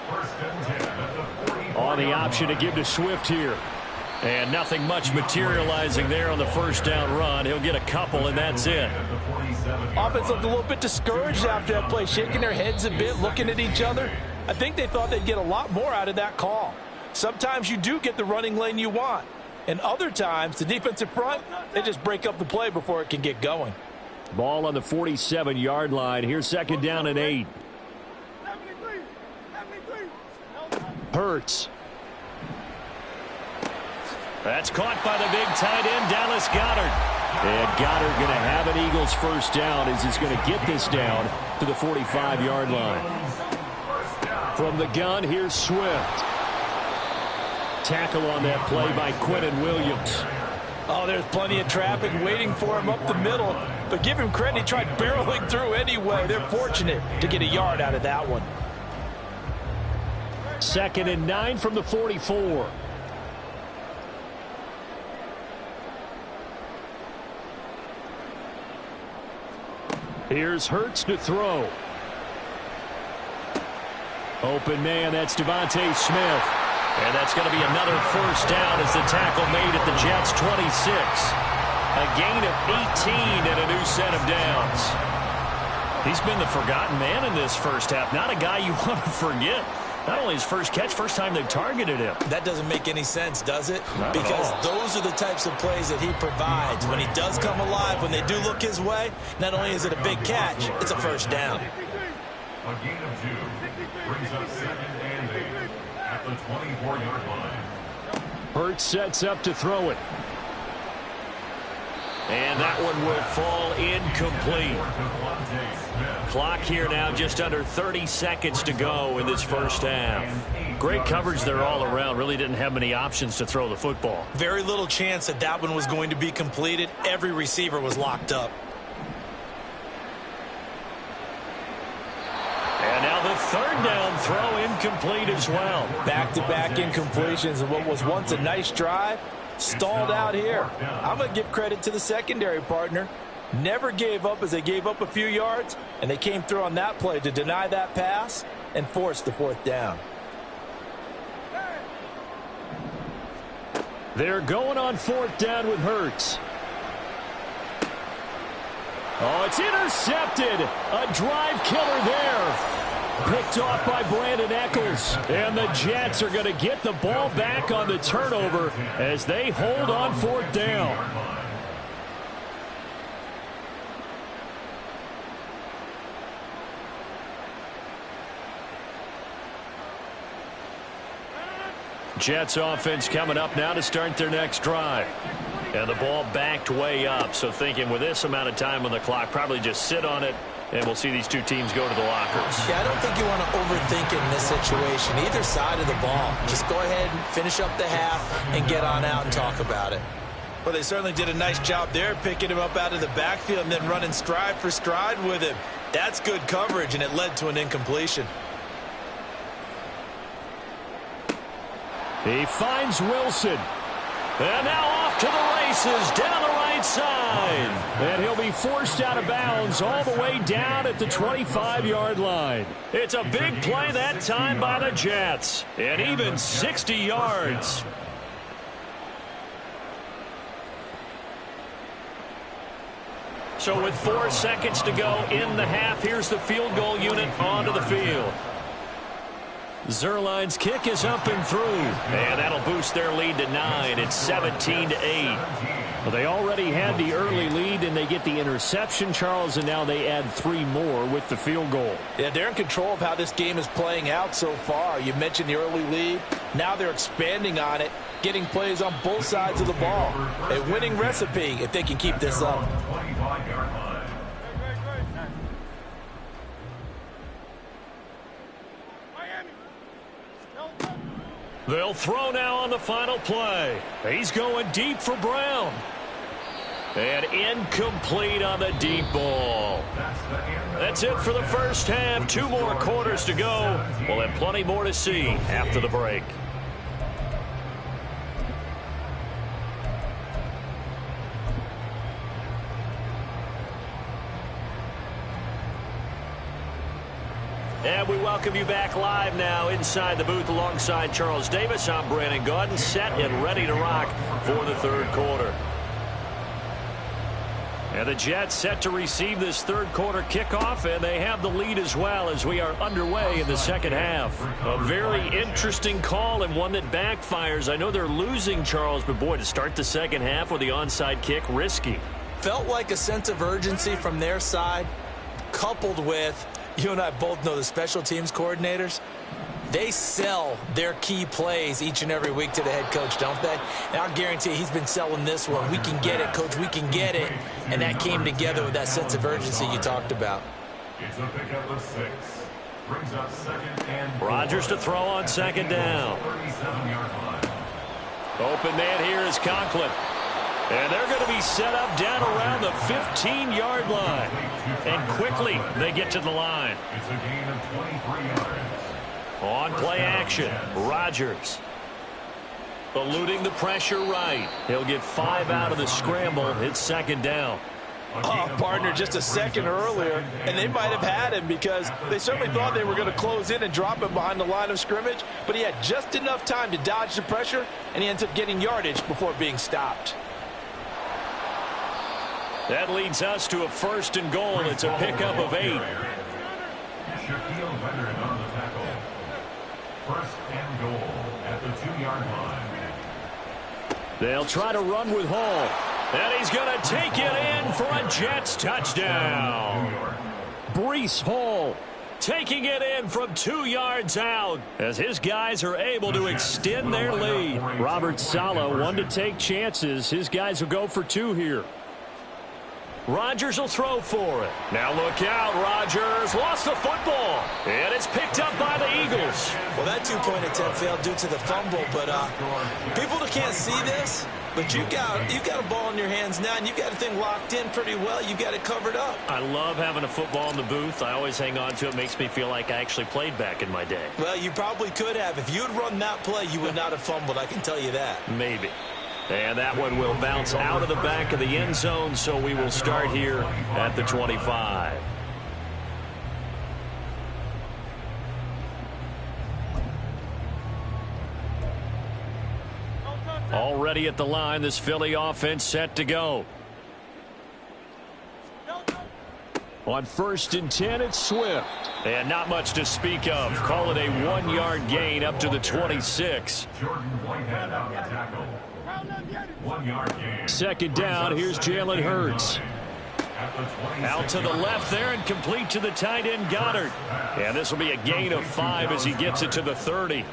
First and 10 at the 44. On the option to give to Swift here. And nothing much materializing there on the first down run. He'll get a couple, and that's it. Offense looked a little bit discouraged after that play, shaking their heads a bit, looking at each other. I think they thought they'd get a lot more out of that call. Sometimes you do get the running lane you want. And other times, the defensive front, they just break up the play before it can get going. Ball on the 47-yard line. Here's second down and 8. Hurts. That's caught by the big tight end, Dallas Goedert. And Goddard going to have an Eagles first down as he's going to get this down to the 45-yard line. From the gun, here's Swift. Tackle on that play by Quentin Williams. Oh, there's plenty of traffic waiting for him up the middle. But give him credit, he tried barreling through anyway. They're fortunate to get a yard out of that one. Second and 9 from the 44. Here's Hurts to throw. Open man, that's Devontae Smith. And that's going to be another first down as the tackle made at the Jets' 26. A gain of 18 and a new set of downs. He's been the forgotten man in this first half. Not a guy you want to forget. Not only his first catch, first time they've targeted him. That doesn't make any sense, does it? Not because at all. those are the types of plays that he provides. When he does come alive, when they do look his way, not only is it a big catch, it's a first down. A gain of 2 brings up second and 8 at the 24-yard line. Hurts sets up to throw it. And that one will fall incomplete. Clock here now, just under 30 seconds to go in this first half. Great coverage there all around. Really didn't have many options to throw the football. Very little chance that that one was going to be completed. Every receiver was locked up. And now the third down throw incomplete as well. Back-to-back incompletions of what was once a nice drive. Stalled out here. I'm going to give credit to the secondary partner. Never gave up as they gave up a few yards, and they came through on that play to deny that pass and force the fourth down. They're going on fourth down with Hurts. Oh, it's intercepted. A drive killer there. Picked off by Brandon Eccles. And the Jets are going to get the ball back on the turnover as they hold on fourth down. Jets offense coming up now to start their next drive. And the ball backed way up. So thinking with this amount of time on the clock, probably just sit on it, and we'll see these two teams go to the lockers. Yeah, I don't think you want to overthink it in this situation. Either side of the ball. Just go ahead and finish up the half and get on out and talk about it. Well, they certainly did a nice job there, picking him up out of the backfield and then running stride for stride with him. That's good coverage, and it led to an incompletion. He finds Wilson. And now off to the races down the right side. And he'll be forced out of bounds all the way down at the 25-yard line. It's a big play that time by the Jets. And even 60 yards. So with 4 seconds to go in the half, here's the field goal unit onto the field. Zerline's kick is up and through. And that'll boost their lead to 9. It's 17-8. Well, they already had the early lead, and they get the interception, Charles, and now they add 3 more with the field goal. Yeah, they're in control of how this game is playing out so far. You mentioned the early lead. Now they're expanding on it, getting plays on both sides of the ball. A winning recipe if they can keep this up. They'll throw now on the final play. He's going deep for Brown. And incomplete on the deep ball. That's it for the first half. 2 more quarters to go. We'll have plenty more to see after the break. And we welcome you back live now inside the booth alongside Charles Davis. I'm Brandon Gaudin, set and ready to rock for the third quarter. And the Jets set to receive this third quarter kickoff, and they have the lead as well as we are underway in the second half. A very interesting call and one that backfires. I know they're losing, Charles, but boy, to start the second half with the onside kick, risky. Felt like a sense of urgency from their side, coupled with, you and I both know the special teams coordinators, they sell their key plays each and every week to the head coach, don't they? And I'll guarantee he's been selling this one. We can get it, coach, we can get it. And that came together with that sense of urgency you talked about. It's a pickup of 6. Brings up second and Rodgers to throw on second down. 37-yard line. Open man here is Conklin. And they're going to be set up down around the 15-yard line. And quickly they get to the line. It's a gain of 23 yards. On play action, Rodgers. Eluding the pressure right. He'll get 5 out of the scramble. It's second down. Oh, partner, just a second earlier, and they might have had him because they certainly thought they were going to close in and drop him behind the line of scrimmage, but he had just enough time to dodge the pressure, and he ends up getting yardage before being stopped. That leads us to a 1st and goal. It's a pickup of 8. Shaquille Leonard on the tackle. 1st and goal at the 2-yard line. They'll try to run with Hall. And he's going to take it in for a Jets touchdown. Breece Hall taking it in from 2 yards out as his guys are able to extend their lead. Robert Saleh, one to take chances. His guys will go for 2 here. Rodgers will throw for it. Now look out, Rodgers lost the football. And it's picked up by the Eagles. Well, that 2-point attempt failed due to the fumble, but people that can't see this, but you got a ball in your hands now, and you got a thing locked in pretty well. You got it covered up. I love having a football in the booth. I always hang on to it. Makes me feel like I actually played back in my day. Well, you probably could have. If you had run that play, you would not have fumbled. I can tell you that. Maybe. And that one will bounce out of the back of the end zone, so we will start here at the 25. Already at the line, this Philly offense set to go. On 1st and 10, it's Swift. And not much to speak of. Call it a 1-yard gain up to the 26. Jordan Whitehead on the tackle. 1-yard gain. Second down, here's Jalen Hurts. Out to the left there and complete to the tight end Goddard. And this will be a gain of 5 as he gets it to the 30.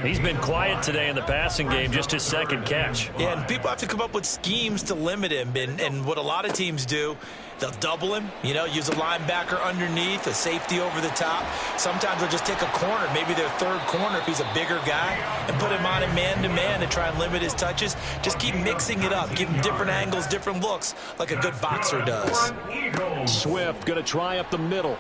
He's been quiet today in the passing game, just his 2nd catch. Yeah, and people have to come up with schemes to limit him. And what a lot of teams do, they'll double him, use a linebacker underneath, a safety over the top. Sometimes they'll just take a corner, maybe their 3rd corner if he's a bigger guy, and put him on a man-to-man to try and limit his touches. Just keep mixing it up, give him different angles, different looks, like a good boxer does. Swift going to try up the middle.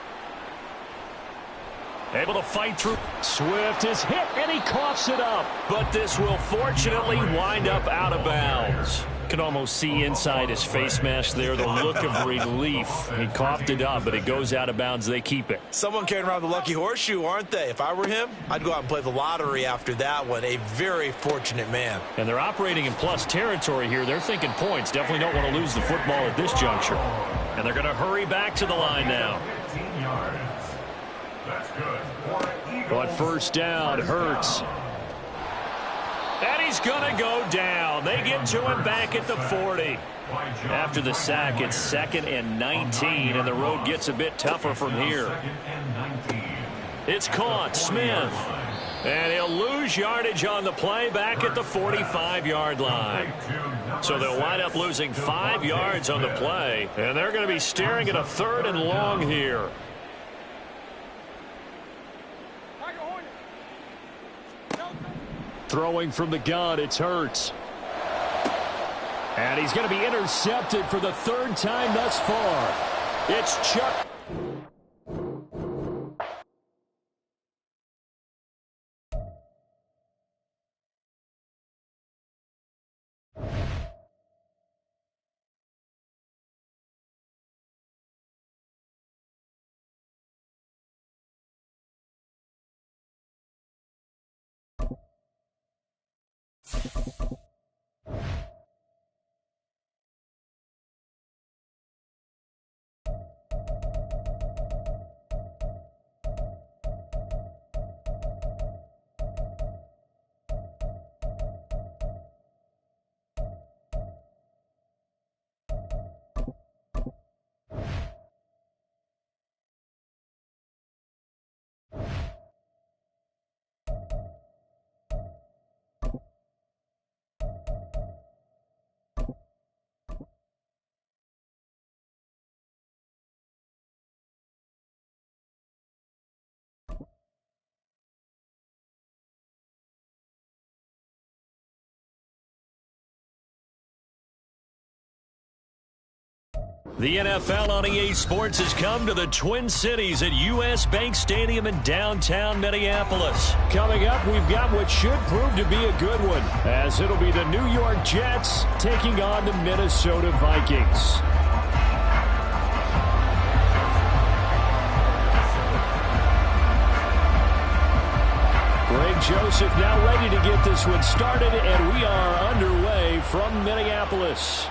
Able to fight through. Swift is hit, and he coughs it up. But this will fortunately wind up out of bounds. Can almost see inside his face mask there the look of relief. He coughed it up, but it goes out of bounds. They keep it. Someone carrying around the lucky horseshoe, aren't they? If I were him, I'd go out and play the lottery after that one. A very fortunate man. And they're operating in plus territory here. They're thinking points. Definitely don't want to lose the football at this juncture. And they're going to hurry back to the line now. 15 yards. That's good. But first down, Hurts. And he's going to go down. They get to him back at the 40. After the sack, it's 2nd and 19, and the road gets a bit tougher from here. It's caught, Smith. And he'll lose yardage on the play back at the 45-yard line. So they'll wind up losing 5 yards on the play, and they're going to be staring at a 3rd and long here. Throwing from the gun, it's Hurts. And he's going to be intercepted for the 3rd time thus far. It's Chuck. The NFL on EA Sports has come to the Twin Cities at U.S. Bank Stadium in downtown Minneapolis. Coming up, we've got what should prove to be a good one, as it'll be the New York Jets taking on the Minnesota Vikings. Greg Joseph now ready to get this one started, and we are underway from Minneapolis.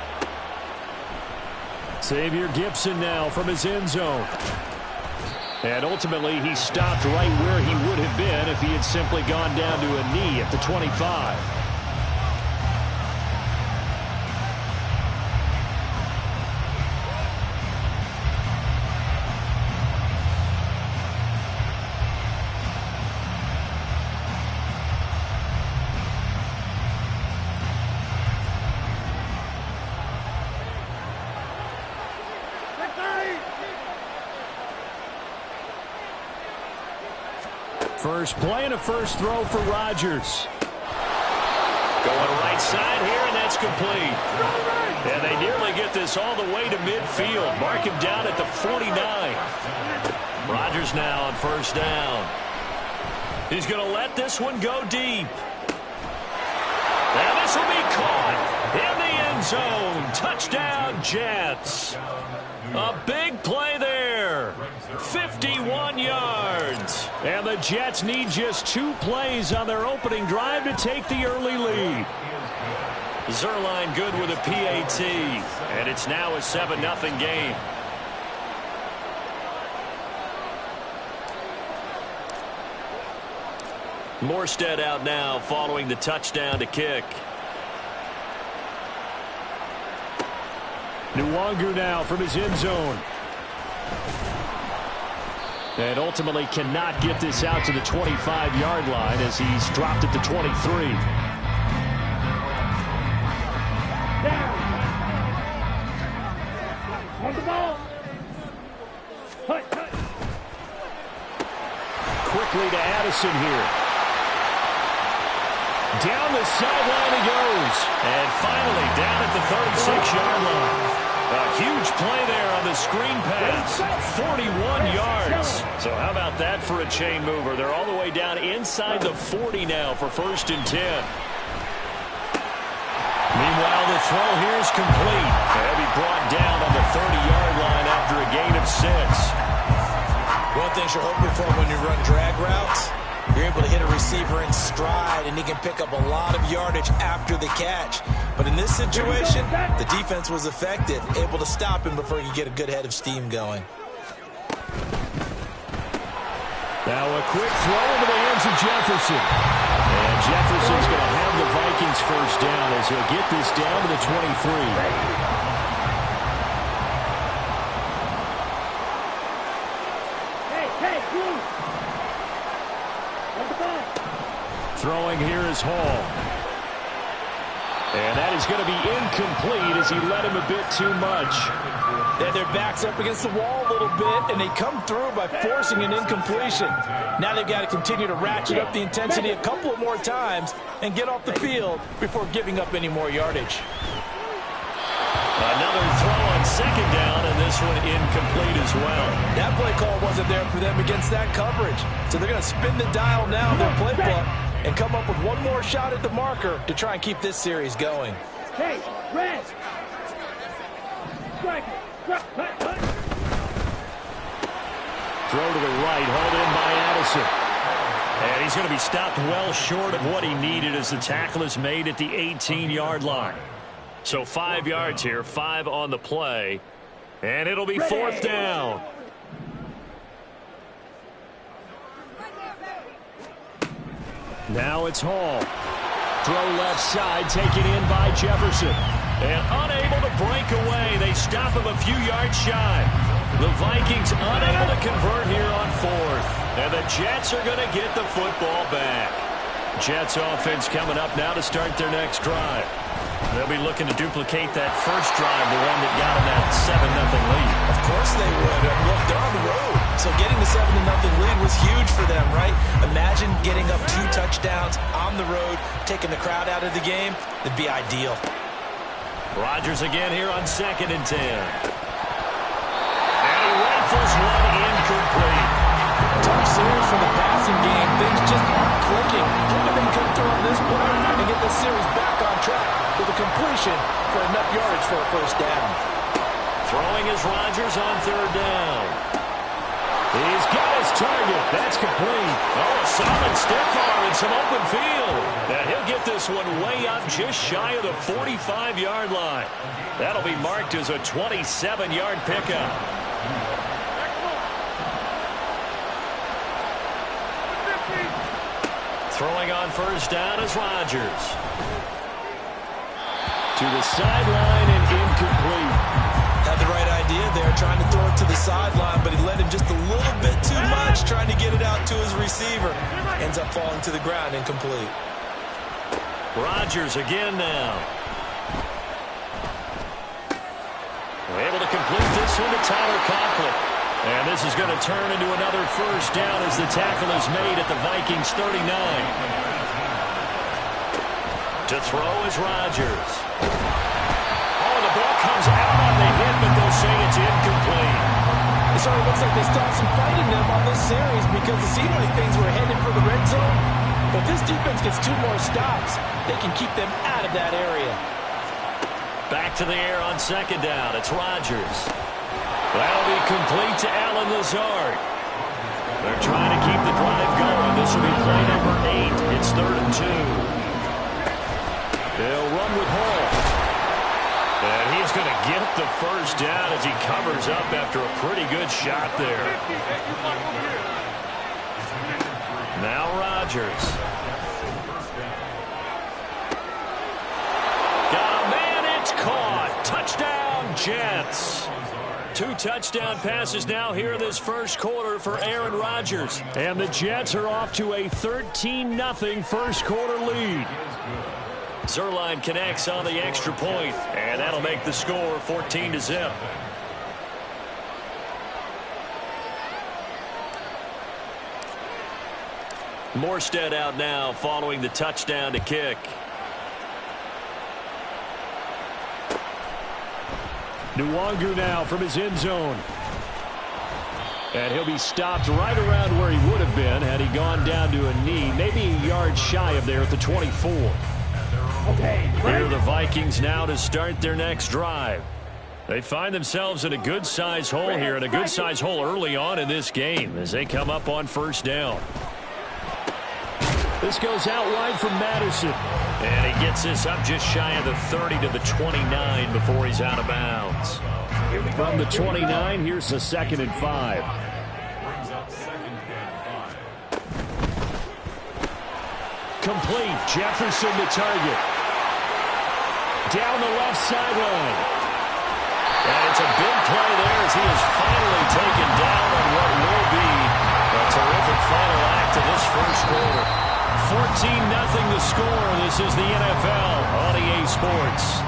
Xavier Gibson now from his end zone. And ultimately, he stopped right where he would have been if he had simply gone down to a knee at the 25. First play and a first throw for Rodgers. Going right side here, and that's complete. And they nearly get this all the way to midfield. Mark him down at the 49. Rodgers now on first down. He's going to let this one go deep. And this will be caught in the end zone. Touchdown, Jets. A big play there. 51 yards. And the Jets need just 2 plays on their opening drive to take the early lead. Zerline good with a PAT. And it's now a 7-0 game. Morstead out now following the touchdown to kick. Nwangu now from his end zone. And ultimately cannot get this out to the 25-yard line as he's dropped at the 23. Quickly to Addison here. Down the sideline he goes. And finally down at the 36-yard line. A huge play there on the screen pass. 41 yards. So how about that for a chain mover? They're all the way down inside the 40 now for 1st and 10. Meanwhile, the throw here is complete. They'll be brought down on the 30-yard line after a gain of 6. One thing you're hoping for when you run drag routes, you're able to hit a receiver in stride, and he can pick up a lot of yardage after the catch. But in this situation, the defense was effective, able to stop him before he could get a good head of steam going. Now a quick throw into the hands of Jefferson. And Jefferson's going to have the Vikings first down as he'll get this down to the 23. Throwing here is Hall. And that is going to be incomplete as he led him a bit too much. They had their backs up against the wall a little bit, and they come through by forcing an incompletion. Now they've got to continue to ratchet up the intensity a couple of more times and get off the field before giving up any more yardage. Another throw on 2nd down, and this one incomplete as well. That play call wasn't there for them against that coverage. So they're going to spin the dial now in their playbook and come up with one more shot at the marker to try and keep this series going. Hey, red. Throw to the right, held in by Addison. And he's going to be stopped well short of what he needed as the tackle is made at the 18-yard line. So 5 yards here, 5 on the play. And it'll be 4th down. Now it's Hall. Throw left side, taken in by Jefferson. And unable to break away. They stop him a few yards shy. The Vikings unable to convert here on 4th. And the Jets are going to get the football back. Jets offense coming up now to start their next drive. They'll be looking to duplicate that first drive, the one that got them that 7-0 lead. Of course they would. Look, they're on the road. So getting the 7-0 lead was huge for them, right? Imagine getting up 2 touchdowns on the road, taking the crowd out of the game. That'd be ideal. Rodgers again here on 2nd and 10. And he rifles one incomplete. Tough series for the passing game. Things just aren't clicking. Hoping they come through on this play and get the series back on track with a completion for enough yardage for a first down. Throwing is Rodgers on 3rd down. He's got his target. That's complete. Oh, a solid stiff arm and some open field. And he'll get this one way up just shy of the 45-yard line. That'll be marked as a 27-yard pickup. Throwing on 1st down is Rodgers. To the sideline and incomplete. Had the right idea there, trying to throw it to the sideline, but he let him just a little bit too much, trying to get it out to his receiver. Ends up falling to the ground, incomplete. Rodgers again now. We're able to complete this one to Tyler Conklin. And this is going to turn into another first down as the tackle is made at the Vikings 39. To throw is Rodgers. Oh, the ball comes out on the hit, but they'll say it's incomplete. It sort of looks like they still have some fight in them on this series because it seemed like things were headed for the red zone. But if this defense gets 2 more stops, they can keep them out of that area. Back to the air on 2nd down. It's Rodgers. That'll be complete to Allen Lazard. They're trying to keep the drive going. This will be play number 8. It's 3rd and 2. They'll run with Hall. And he's going to get the first down as he covers up after a pretty good shot there. Now Rodgers. Got a man, it's caught. Touchdown, Jets. 2 touchdown passes now here in this first quarter for Aaron Rodgers. And the Jets are off to a 13-0 first quarter lead. Zerline connects on the extra point, and that'll make the score 14-0. Morstead out now following the touchdown to kick. Nwangu now from his end zone. And he'll be stopped right around where he would have been had he gone down to a knee, maybe a yard shy of there at the 24. Okay, here are the Vikings now to start their next drive. They find themselves in a good-sized hole here, and a good-sized hole early on in this game as they come up on first down. This goes out wide from Madison. And he gets this up just shy of the 30 to the 29 before he's out of bounds. From the 29, here's the 2nd and 5. Complete. Jefferson to target. Down the left sideline. And it's a big play there as he is finally taken down on what will be a terrific final act of this first quarter. 14-0 the score. This is the NFL on EA Sports.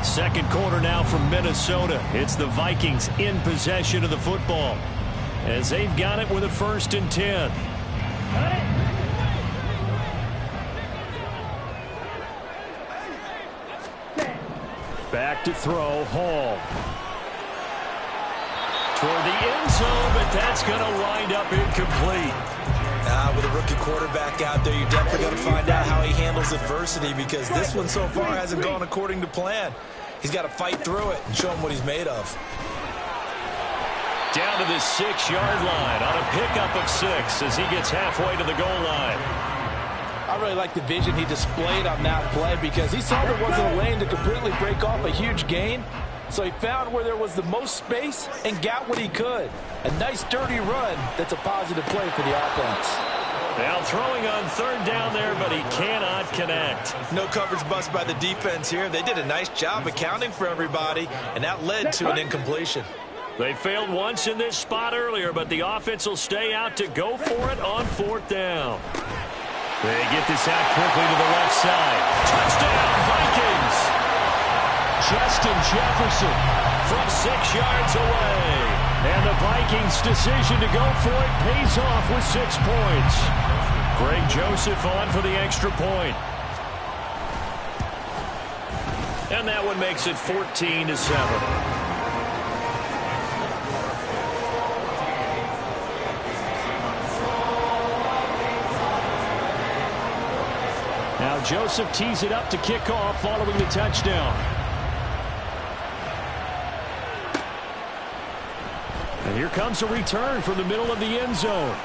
Second quarter now from Minnesota. It's the Vikings in possession of the football as they've got it with a 1st and 10. Back to throw, Hall. Toward the end zone, but that's going to wind up incomplete. With a rookie quarterback out there, you're definitely going to find out how he handles adversity, because this one so far hasn't gone according to plan. He's got to fight through it and show him what he's made of. Down to the 6-yard line on a pickup of 6 as he gets halfway to the goal line. I really like the vision he displayed on that play, because he saw there wasn't a lane to completely break off a huge gain. So he found where there was the most space and got what he could. A nice dirty run that's a positive play for the offense. Now throwing on 3rd down there, but he cannot connect. No coverage bust by the defense here. They did a nice job accounting for everybody, and that led to an incompletion. They failed once in this spot earlier, but the offense will stay out to go for it on 4th down. They get this out quickly to the left side. Touchdown, Vikings! Justin Jefferson from 6 yards away. And the Vikings' decision to go for it pays off with 6 points. Greg Joseph on for the extra point. And that one makes it 14-7. Now Joseph tees it up to kick off following the touchdown. And here comes a return from the middle of the end zone.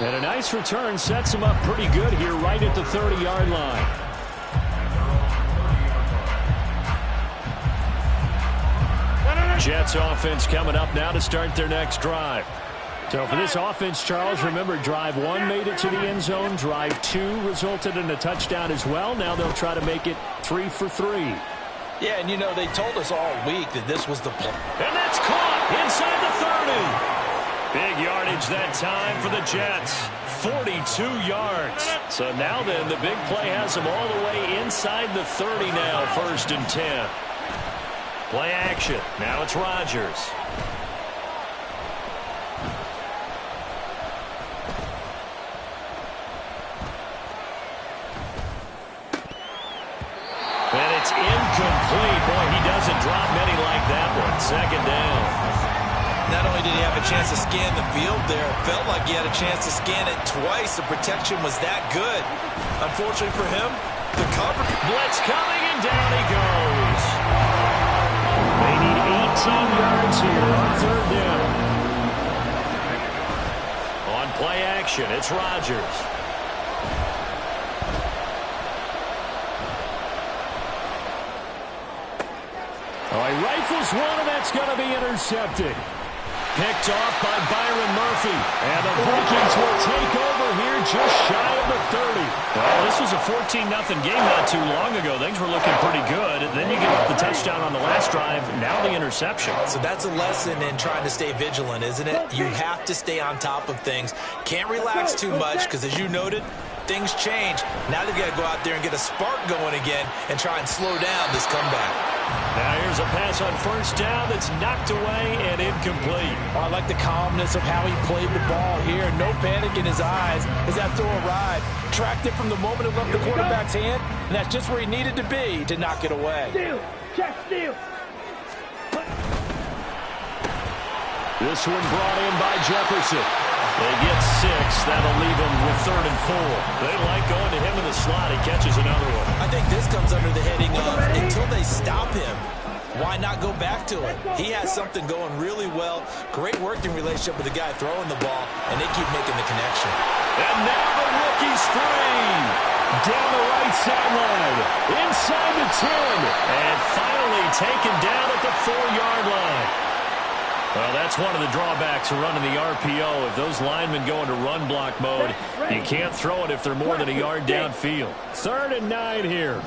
And a nice return sets him up pretty good here right at the 30-yard line. Jets offense coming up now to start their next drive. So for this offense, Charles, remember, drive 1 made it to the end zone. Drive 2 resulted in a touchdown as well. Now they'll try to make it 3 for 3. Yeah, and you know, they told us all week that this was the play. And that's caught inside the 30. Big yardage that time for the Jets. 42 yards. So now then, the big play has them all the way inside the 30 now, 1st and 10. Play action. Now it's Rodgers. And it's incomplete. Boy, he doesn't drop many like that one. 2nd down. Not only did he have a chance to scan the field there, it felt like he had a chance to scan it twice. The protection was that good. Unfortunately for him, the cover. Blitz coming, and down he goes. They need 18 yards here on 3rd down. On play action, it's Rodgers. Oh, he rifles one, and that's going to be intercepted. Picked off by Byron Murphy. And the Vikings will take over here just shy of the 30. Well, this was a 14-0 game not too long ago. Things were looking pretty good. And then you give up the touchdown on the last drive. Now the interception. So that's a lesson in trying to stay vigilant, isn't it? You have to stay on top of things. Can't relax too much because, as you noted, things change. Now they've got to go out there and get a spark going again and try and slow down this comeback. Now here's a pass on 1st down that's knocked away and incomplete. I like the calmness of how he played the ball here. No panic in his eyes as that throw arrived. Tracked it from the moment it left the quarterback's hand, and that's just where he needed to be to knock it away. Steal. Check steal. This one brought in by Jefferson. They get 6. That'll leave them with 3rd and 4. They like going to him in the slot. He catches another one. I think this comes under the heading of until they stop him, why not go back to it? He has something going really well. Great working relationship with the guy throwing the ball, and they keep making the connection. And now the rookie's free. Down the right sideline. Inside the 10. And finally taken down at the 4-yard line. Well, that's one of the drawbacks of running the RPO. If those linemen go into run block mode, you can't throw it if they're more than a yard downfield. 3rd and 9 here.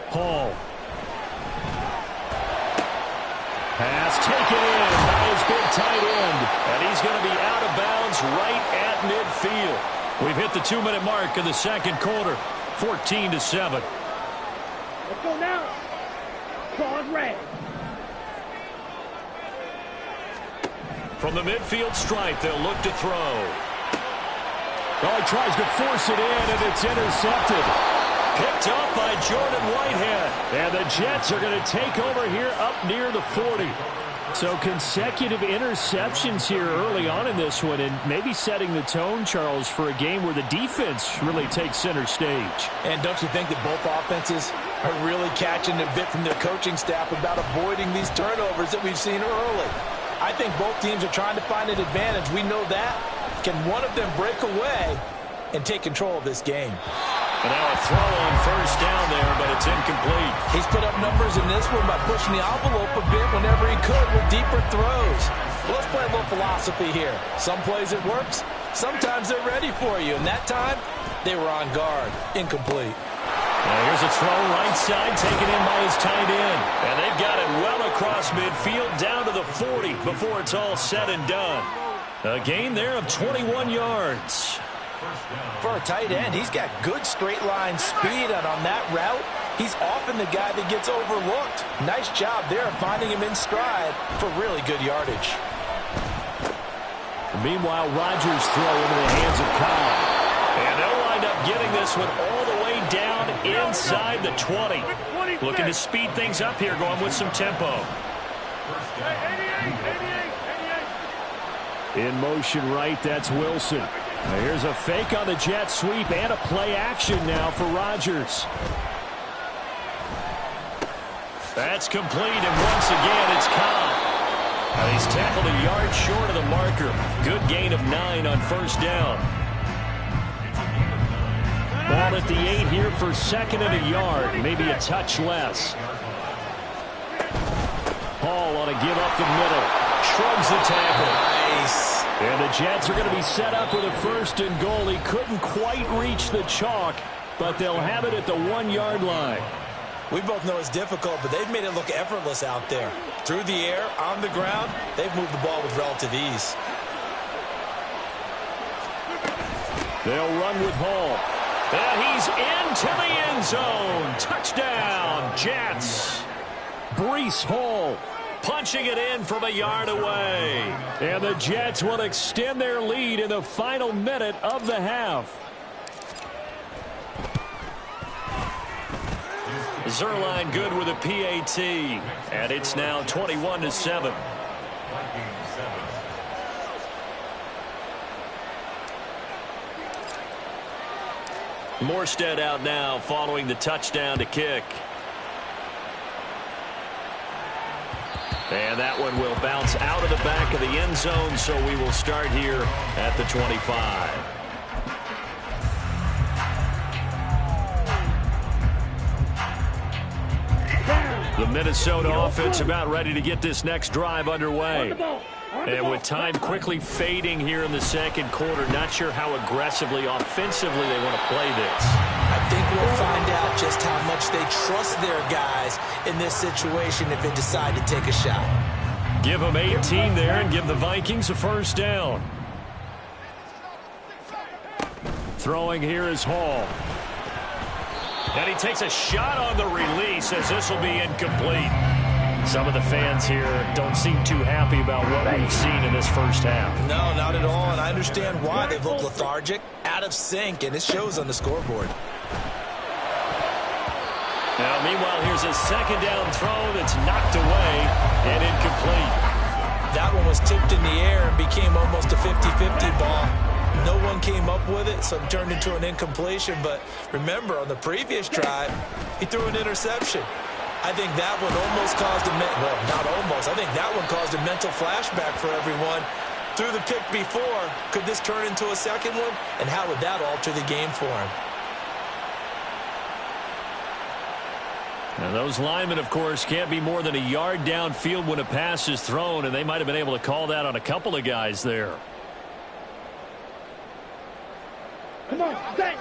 Hall. Pass taken in by his big tight end. And he's going to be out of bounds right at midfield. We've hit the 2-minute mark in the second quarter. 14-7. Let's go now. Call red. From the midfield stripe, they'll look to throw. Oh, he tries to force it in, and it's intercepted. Picked up by Jordan Whitehead. And the Jets are going to take over here up near the 40. So consecutive interceptions here early on in this one, and maybe setting the tone, Charles, for a game where the defense really takes center stage. And don't you think that both offenses are really catching a bit from their coaching staff about avoiding these turnovers that we've seen early? I think both teams are trying to find an advantage. We know that. Can one of them break away and take control of this game? And now a throw on first down there, but it's incomplete. He's put up numbers in this one by pushing the envelope a bit whenever he could with deeper throws. Well, let's play a little philosophy here. Some plays it works. Sometimes they're ready for you. And that time, they were on guard. Incomplete. Now here's a throw right side taken in by his tight end. And they've got it well across midfield down to the 40 before it's all said and done. A gain there of 21 yards. For a tight end, he's got good straight line speed, and on that route, he's often the guy that gets overlooked. Nice job there finding him in stride for really good yardage. Meanwhile, Rodgers' throw into the hands of Cobb. And they'll wind up getting this one all the way down inside the 20. Looking to speed things up here, going with some tempo. In motion right, that's Wilson. Now here's a fake on the jet sweep and a play action now for Rodgers. That's complete, and once again, it's Cobb. He's tackled a yard short of the marker. Good gain of 9 on first down. Ball at the 8 here for 2nd and a yard, maybe a touch less. Hall on a give up the middle. Shrugs the tackle. Nice. And the Jets are going to be set up with a 1st and goal. He couldn't quite reach the chalk, but they'll have it at the 1-yard line. We both know it's difficult, but they've made it look effortless out there. Through the air, on the ground, they've moved the ball with relative ease. They'll run with Hall. And he's into the end zone. Touchdown, Jets. Breece Hall punching it in from a yard away. And the Jets will extend their lead in the final minute of the half. Zerline good with a PAT. And it's now 21-7. Morstead out now following the touchdown to kick. And that one will bounce out of the back of the end zone, so we will start here at the 25. The Minnesota offense about ready to get this next drive underway. And with time quickly fading here in the second quarter, not sure how aggressively, offensively they want to play this. I think we'll find out just how much they trust their guys in this situation if they decide to take a shot. Give them 18 there and give the Vikings a first down. Throwing here is Hall. And he takes a shot on the release as this will be incomplete. Some of the fans here don't seem too happy about what we've seen in this first half. No, not at all, and I understand why they look lethargic, out of sync, and it shows on the scoreboard. Now, meanwhile, here's a second down throw that's knocked away and incomplete. That one was tipped in the air and became almost a 50-50 ball. No one came up with it, so it turned into an incompletion. But remember, on the previous drive, he threw an interception. I think that one almost caused well, not almost. I think that one caused a mental flashback for everyone. Threw the pick before. Could this turn into a second one? And how would that alter the game for him? Now those linemen, of course, can't be more than a yard downfield when a pass is thrown, and they might have been able to call that on a couple of guys there. Come on, Zach.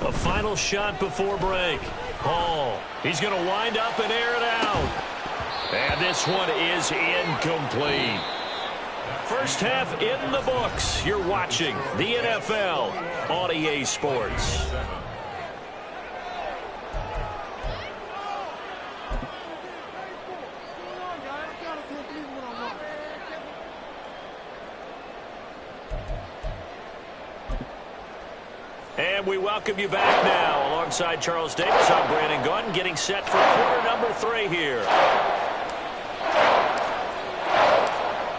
A final shot before break. Hall. He's going to wind up and air it out. And this one is incomplete. First half in the books. You're watching the NFL on EA Sports. And we welcome you back now. Alongside Charles Davis, I'm Brandon Gaudin, getting set for quarter number 3 here.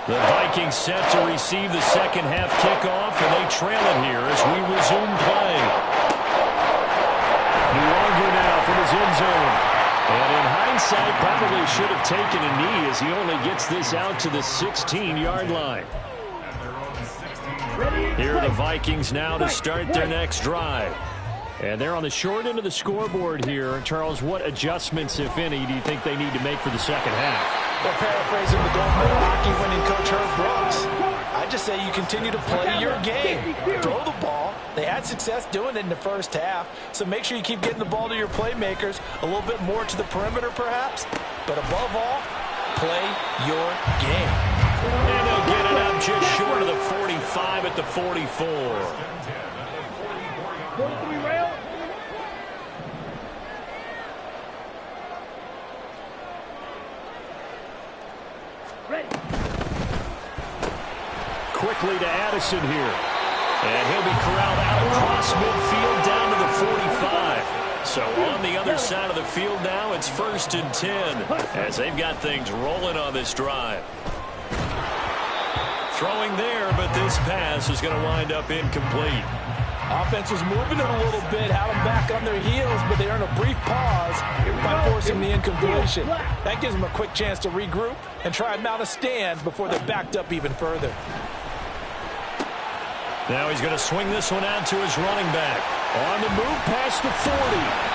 The Vikings set to receive the second half kickoff, and they trail it here as we resume play. No longer now from his end zone. And in hindsight, probably should have taken a knee as he only gets this out to the 16-yard line. Here are the Vikings now to start their next drive. And they're on the short end of the scoreboard here. Charles, what adjustments, if any, do you think they need to make for the second half? Well, paraphrasing the gold medal hockey winning coach Herb Brooks, I just say you continue to play your game. Throw the ball. They had success doing it in the first half, so make sure you keep getting the ball to your playmakers, a little bit more to the perimeter perhaps, but above all, play your game. And they'll get it up just short of the 45 at the 44. 43 rail. Ready. Quickly to Addison here. And he'll be corralled out across midfield down to the 45. So on the other side of the field now, it's 1st and 10 as they've got things rolling on this drive. Throwing there, but this pass is going to wind up incomplete. Offense was moving it a little bit, had them back on their heels, but they earned a brief pause by forcing the incompletion. That gives them a quick chance to regroup and try and mount a stand before they're backed up even further. Now he's going to swing this one out to his running back. On the move past the 40.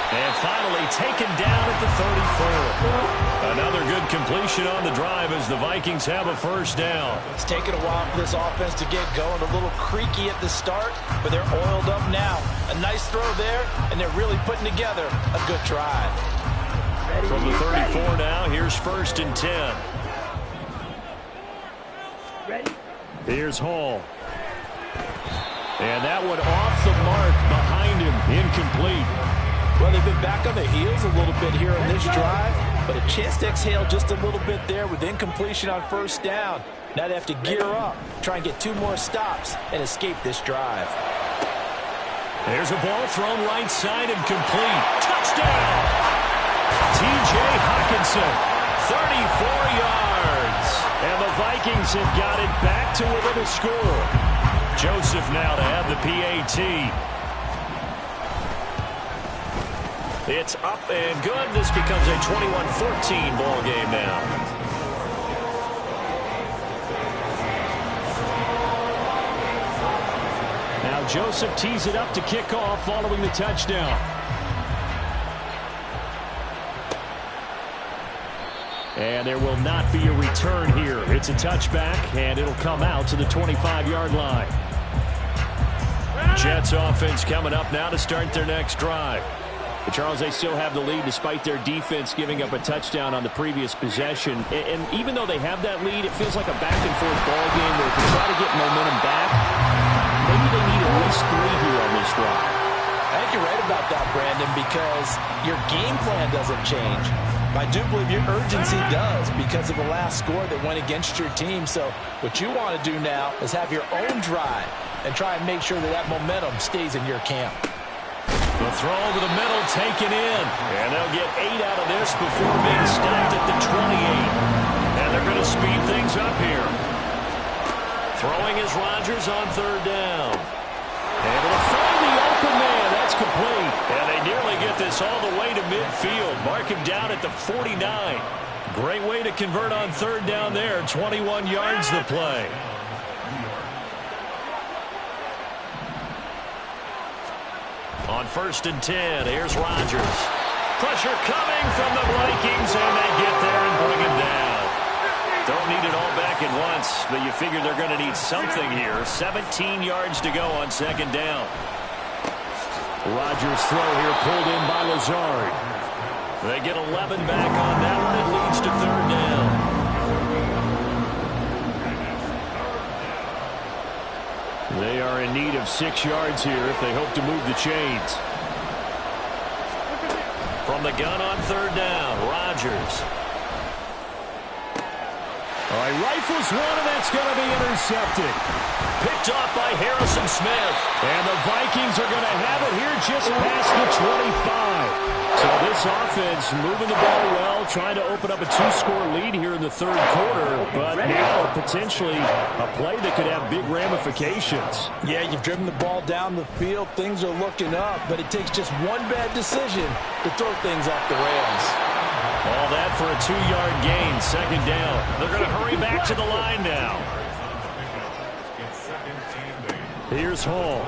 And finally taken down at the 34. Another good completion on the drive as the Vikings have a first down. It's taken a while for this offense to get going. A little creaky at the start, but they're oiled up now. A nice throw there, and they're really putting together a good drive. From the 34 now, here's 1st and 10. Ready. Here's Hall. And that one off the mark behind him, incomplete. Well, they've been back on their heels a little bit here on this drive, but a chance to exhale just a little bit there with incompletion on first down. Now they have to gear up, try and get 2 more stops, and escape this drive. There's a ball thrown right side and complete. Touchdown! T.J. Hockenson, 34 yards. And the Vikings have got it back to within a score. Joseph now to have the PAT. It's up and good. This becomes a 21-14 ball game now. Now Joseph tees it up to kick off following the touchdown. And there will not be a return here. It's a touchback, and it'll come out to the 25-yard line. Jets offense coming up now to start their next drive. But Charles, they still have the lead despite their defense giving up a touchdown on the previous possession. And even though they have that lead, it feels like a back-and-forth ball game where if you try to get momentum back, maybe they need at least 3 here on this drive. I think you're right about that, Brandon, because your game plan doesn't change. I do believe your urgency does because of the last score that went against your team. So what you want to do now is have your own drive and try and make sure that that momentum stays in your camp. The throw over the middle taken in. And they'll get 8 out of this before being stopped at the 28. And they're going to speed things up here. Throwing is Rodgers on third down. Able to find the open man. That's complete. And they nearly get this all the way to midfield. Mark him down at the 49. Great way to convert on third down there. 21 yards the play. On first and 10, here's Rodgers. Pressure coming from the Vikings, and they get there and bring him down. Don't need it all back at once, but you figure they're going to need something here. 17 yards to go on second down. Rodgers' throw here pulled in by Lazard. They get 11 back on that one. It leads to third down. They are in need of 6 yards here if they hope to move the chains. From the gun on third down, Rodgers. All right, rifles one, and that's going to be intercepted. Picked off by Harrison Smith. And the Vikings are going to have it here just past the 25. So this offense moving the ball well, trying to open up a 2-score lead here in the third quarter, but now potentially a play that could have big ramifications. Yeah, you've driven the ball down the field. Things are looking up, but it takes just one bad decision to throw things off the rails. All that for a 2-yard gain, second down. They're going to hurry back to the line now. Here's Hall.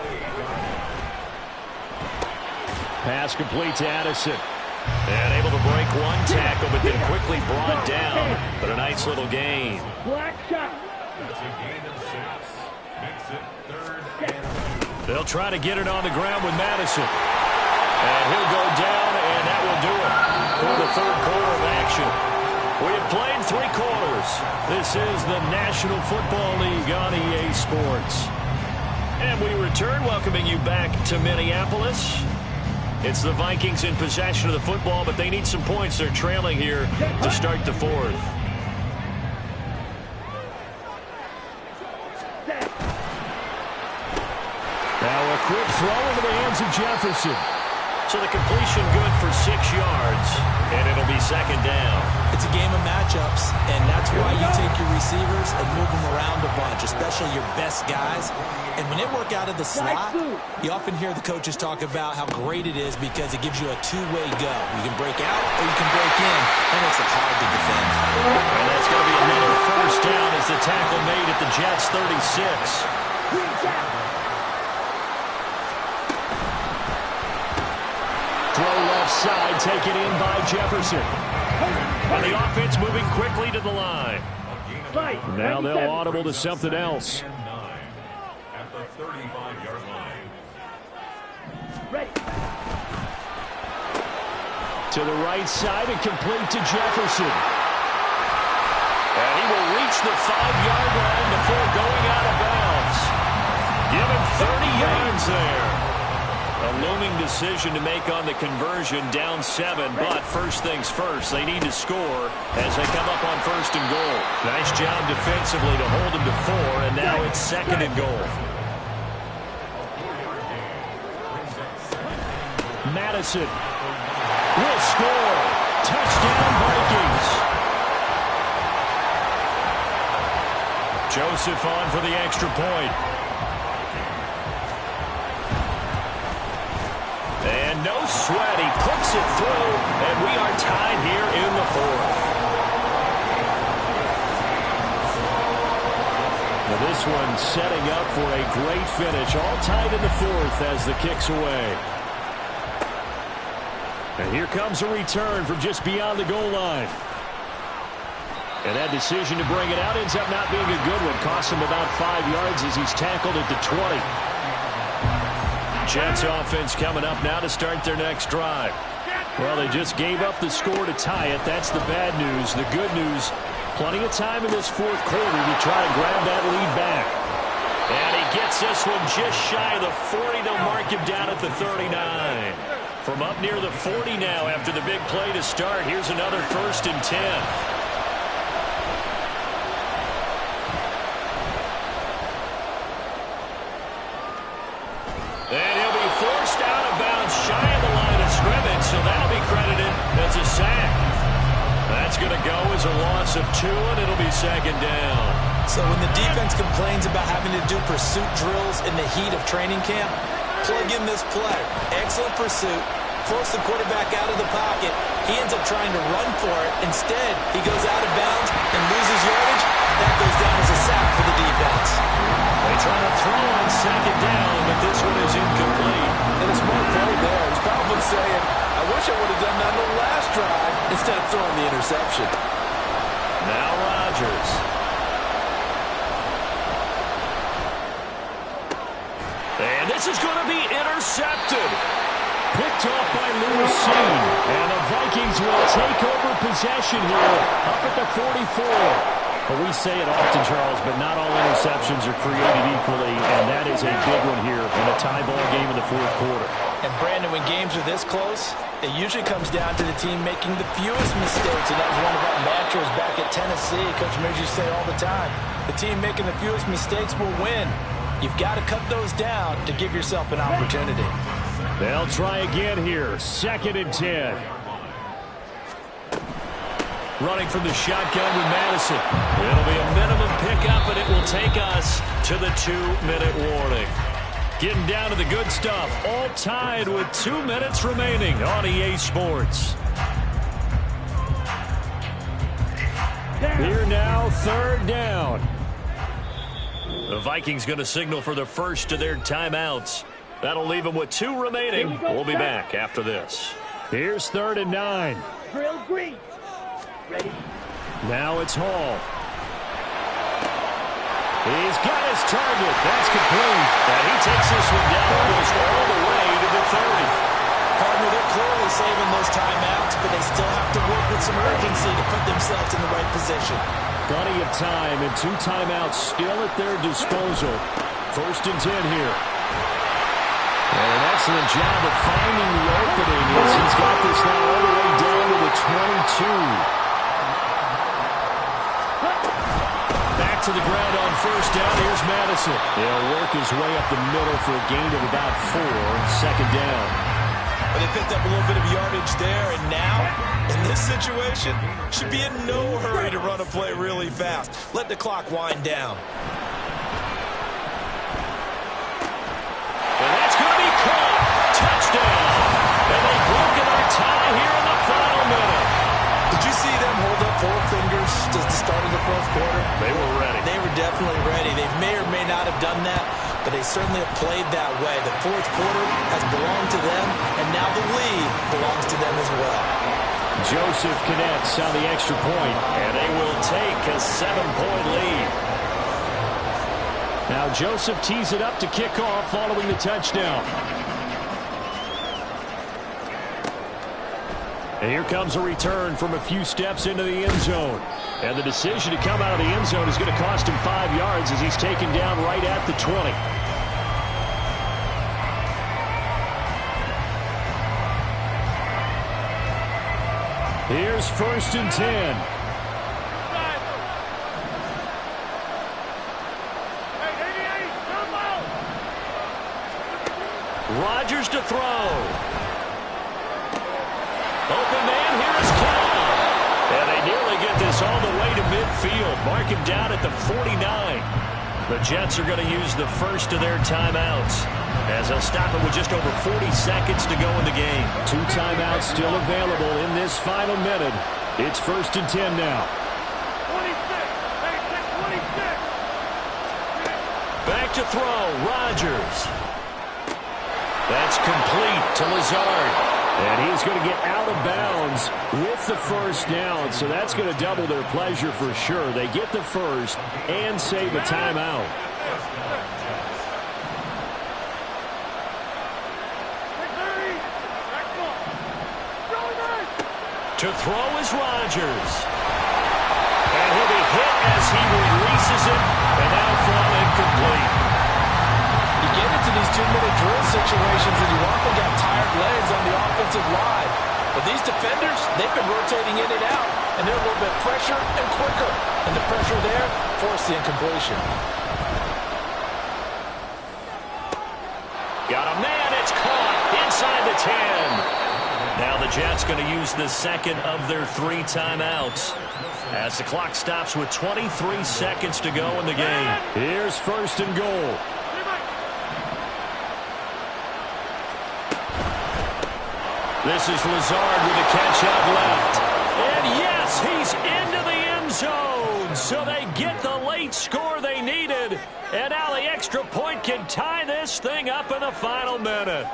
Pass complete to Addison. And able to break one tackle, but then quickly brought down. But a nice little gain. Black shot. That's a gain of 6. Makes it third and 2. They'll try to get it on the ground with Madison. And he'll go down, and that will do it for the third quarter of action. We have played 3 quarters. This is the National Football League on EA Sports. And we return, welcoming you back to Minneapolis. It's the Vikings in possession of the football, but they need some points. They're trailing here to start the fourth. Now a quick throw into the hands of Jefferson. So the completion good for 6 yards, and it'll be second down. It's a game of matchups, and that's why you take your receivers and move them around a bunch, especially your best guys. And when they work out of the slot, you often hear the coaches talk about how great it is because it gives you a two-way go. You can break out or you can break in. That makes it hard to defend. And that's going to be another first down as the tackle made at the Jets' 36. Throw left side, taken in by Jefferson. And the offense moving quickly to the line. Now they'll audible to something else. At the 35-yard line. Ready. To the right side and complete to Jefferson. And he will reach the 5-yard line before going out of bounds. Give him 30 yards there. A looming decision to make on the conversion, down 7, but first things first, they need to score as they come up on first and goal. Nice job defensively to hold them to 4, and now it's second and goal. Madison will score. Touchdown, Vikings. Joseph on for the extra point. And no sweat, he puts it through, and we are tied here in the fourth. Now this one setting up for a great finish, all tied in the fourth as the kick's away. And here comes a return from just beyond the goal line. And that decision to bring it out ends up not being a good one. Costs him about 5 yards as he's tackled at the 20. Jets offense coming up now to start their next drive. Well, they just gave up the score to tie it. That's the bad news. The good news, plenty of time in this fourth quarter to try to grab that lead back. And he gets this one just shy of the 40. They'll mark him down at the 39. From up near the 40 now after the big play to start. Here's another first and 10. And he'll be forced out of bounds shy That's going to go as a loss of 2, and it'll be second down. So when the defense complains about having to do pursuit drills in the heat of training camp, plug in this play. Excellent pursuit. Force the quarterback out of the pocket. He ends up trying to run for it. Instead, he goes out of bounds and loses yardage. That goes down as a sack for the defense. They try to throw on second down, but this one is incomplete. And a smart play there. He's probably saying, I wish I would have done that on the last drive instead of throwing the interception. Now Rodgers. And this is going to be intercepted. Picked off by Lewis Seen. And the Vikings will take over possession here up at the 44. But we say it often, Charles, but not all interceptions are created equally, and that is a big one here in a tie ball game in the fourth quarter. And, Brandon, when games are this close, it usually comes down to the team making the fewest mistakes, and that was one of our mantras back at Tennessee. Coach Mears used to say all the time, the team making the fewest mistakes will win. You've got to cut those down to give yourself an opportunity. They'll try again here, 2nd and 10. Running from the shotgun with Madison. It'll be a minimum pickup, and it will take us to the 2-minute warning. Getting down to the good stuff, all tied with 2 minutes remaining on EA Sports. Here now, 3rd down. The Vikings going to signal for the first of their timeouts. That'll leave them with 2 remaining. We'll be back after this. Here's 3rd and 9. Drill green. Ready? Now it's Hall. He's got his target. That's complete. And he takes this one down almost all the way to the 30. Partner, they're clearly saving those timeouts, but they still have to work with some urgency to put themselves in the right position. Plenty of time and 2 timeouts still at their disposal. 1st and 10 here. And an excellent job of finding the opening as he's got this now all the way down to the 22. Back to the ground on 1st down. Here's Madison. He'll work his way up the middle for a gain of about 4. 2nd down. But they picked up a little bit of yardage there, and now, in this situation, should be in no hurry to run a play really fast. Let the clock wind down. And that's going to be caught. Touchdown. And they've broken our tie here in the final minute. Did you see them hold up 4 fingers at the start of the 4th quarter? They were ready. They were definitely ready. They may or may not have done that, but they certainly have played that way. The 4th quarter has belonged to them, and now the lead belongs to them as well. Joseph connects on the extra point, and they will take a 7-point lead. Now Joseph tees it up to kick off following the touchdown. And here comes a return from a few steps into the end zone. And the decision to come out of the end zone is going to cost him 5 yards as he's taken down right at the 20. Here's 1st and 10. Rodgers to throw. Open man, here is Cobb. And they nearly get this all the way to midfield. Mark him down at the 49. The Jets are going to use the first of their timeouts, as they'll stop it with just over 40 seconds to go in the game. 2 timeouts still available in this final minute. It's 1st and 10 now. 26. Back to throw, Rodgers. That's complete to Lazard. And he's going to get out of bounds with the first down, so that's going to double their pleasure for sure. They get the first and save a timeout. To throw is Rodgers. And he'll be hit as he releases it, and that'll fall incomplete. You get into these 2-minute drill situations and you often got tired legs on the offensive line. But these defenders, they've been rotating in and out, and they're a little bit fresher and quicker. And the pressure there forced the incompletion. Got a man, it's caught inside the 10. Now the Jets going to use the second of their 3 timeouts as the clock stops with 23 seconds to go in the game. Here's first and goal. This is Lazard with a catch out left. And yes, he's into the end zone. So they get the late score they needed. And now the extra point can tie this thing up in the final minute.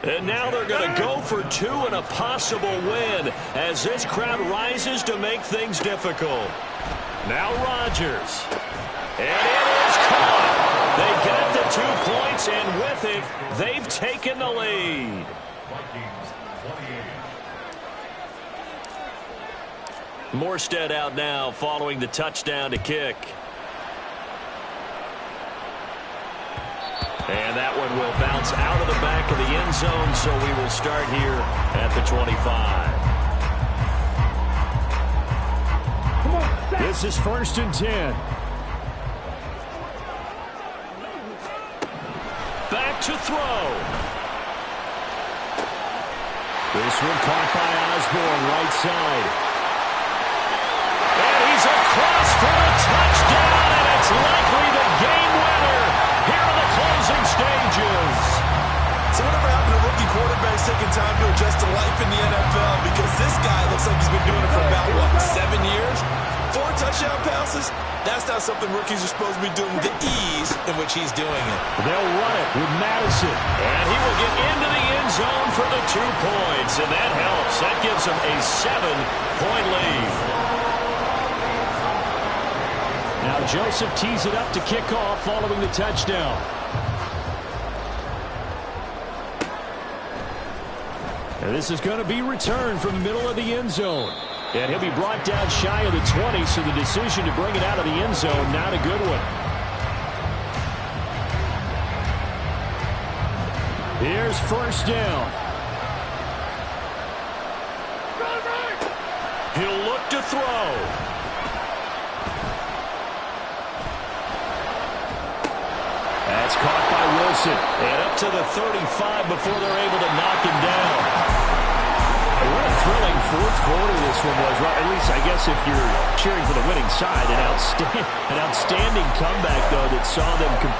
And now they're going to go for 2 and a possible win as this crowd rises to make things difficult. Now Rodgers. And it is caught. They get the 2 points, and with it, they've taken the lead. Morstead out now following the touchdown to kick. And that one will bounce out of the back of the end zone, so we will start here at the 25. This is first and 10. Back to throw. This one caught by Osborne, right side. And he's across for the touchdown, and it's likely the game winner here in the closing stages. So whatever happened to rookie quarterbacks taking time to adjust to life in the NFL? Because this guy looks like he's been doing it for about, 7 years? 4 touchdown passes? That's not something rookies are supposed to be doing with the ease in which he's doing it. They'll run it with Madison. And he will get into the end zone for the 2 points, and that helps. That gives him a 7-point lead. Now Joseph tees it up to kick off following the touchdown. And this is going to be returned from the middle of the end zone. And he'll be brought down shy of the 20, so the decision to bring it out of the end zone, not a good one. Here's first down. He'll look to throw. That's caught by Wilson. And up to the 35 before they're able to knock him down. What a thrilling fourth quarter this one was. At least, I guess, if you're cheering for the winning side, an outstanding comeback, though, that saw them compete.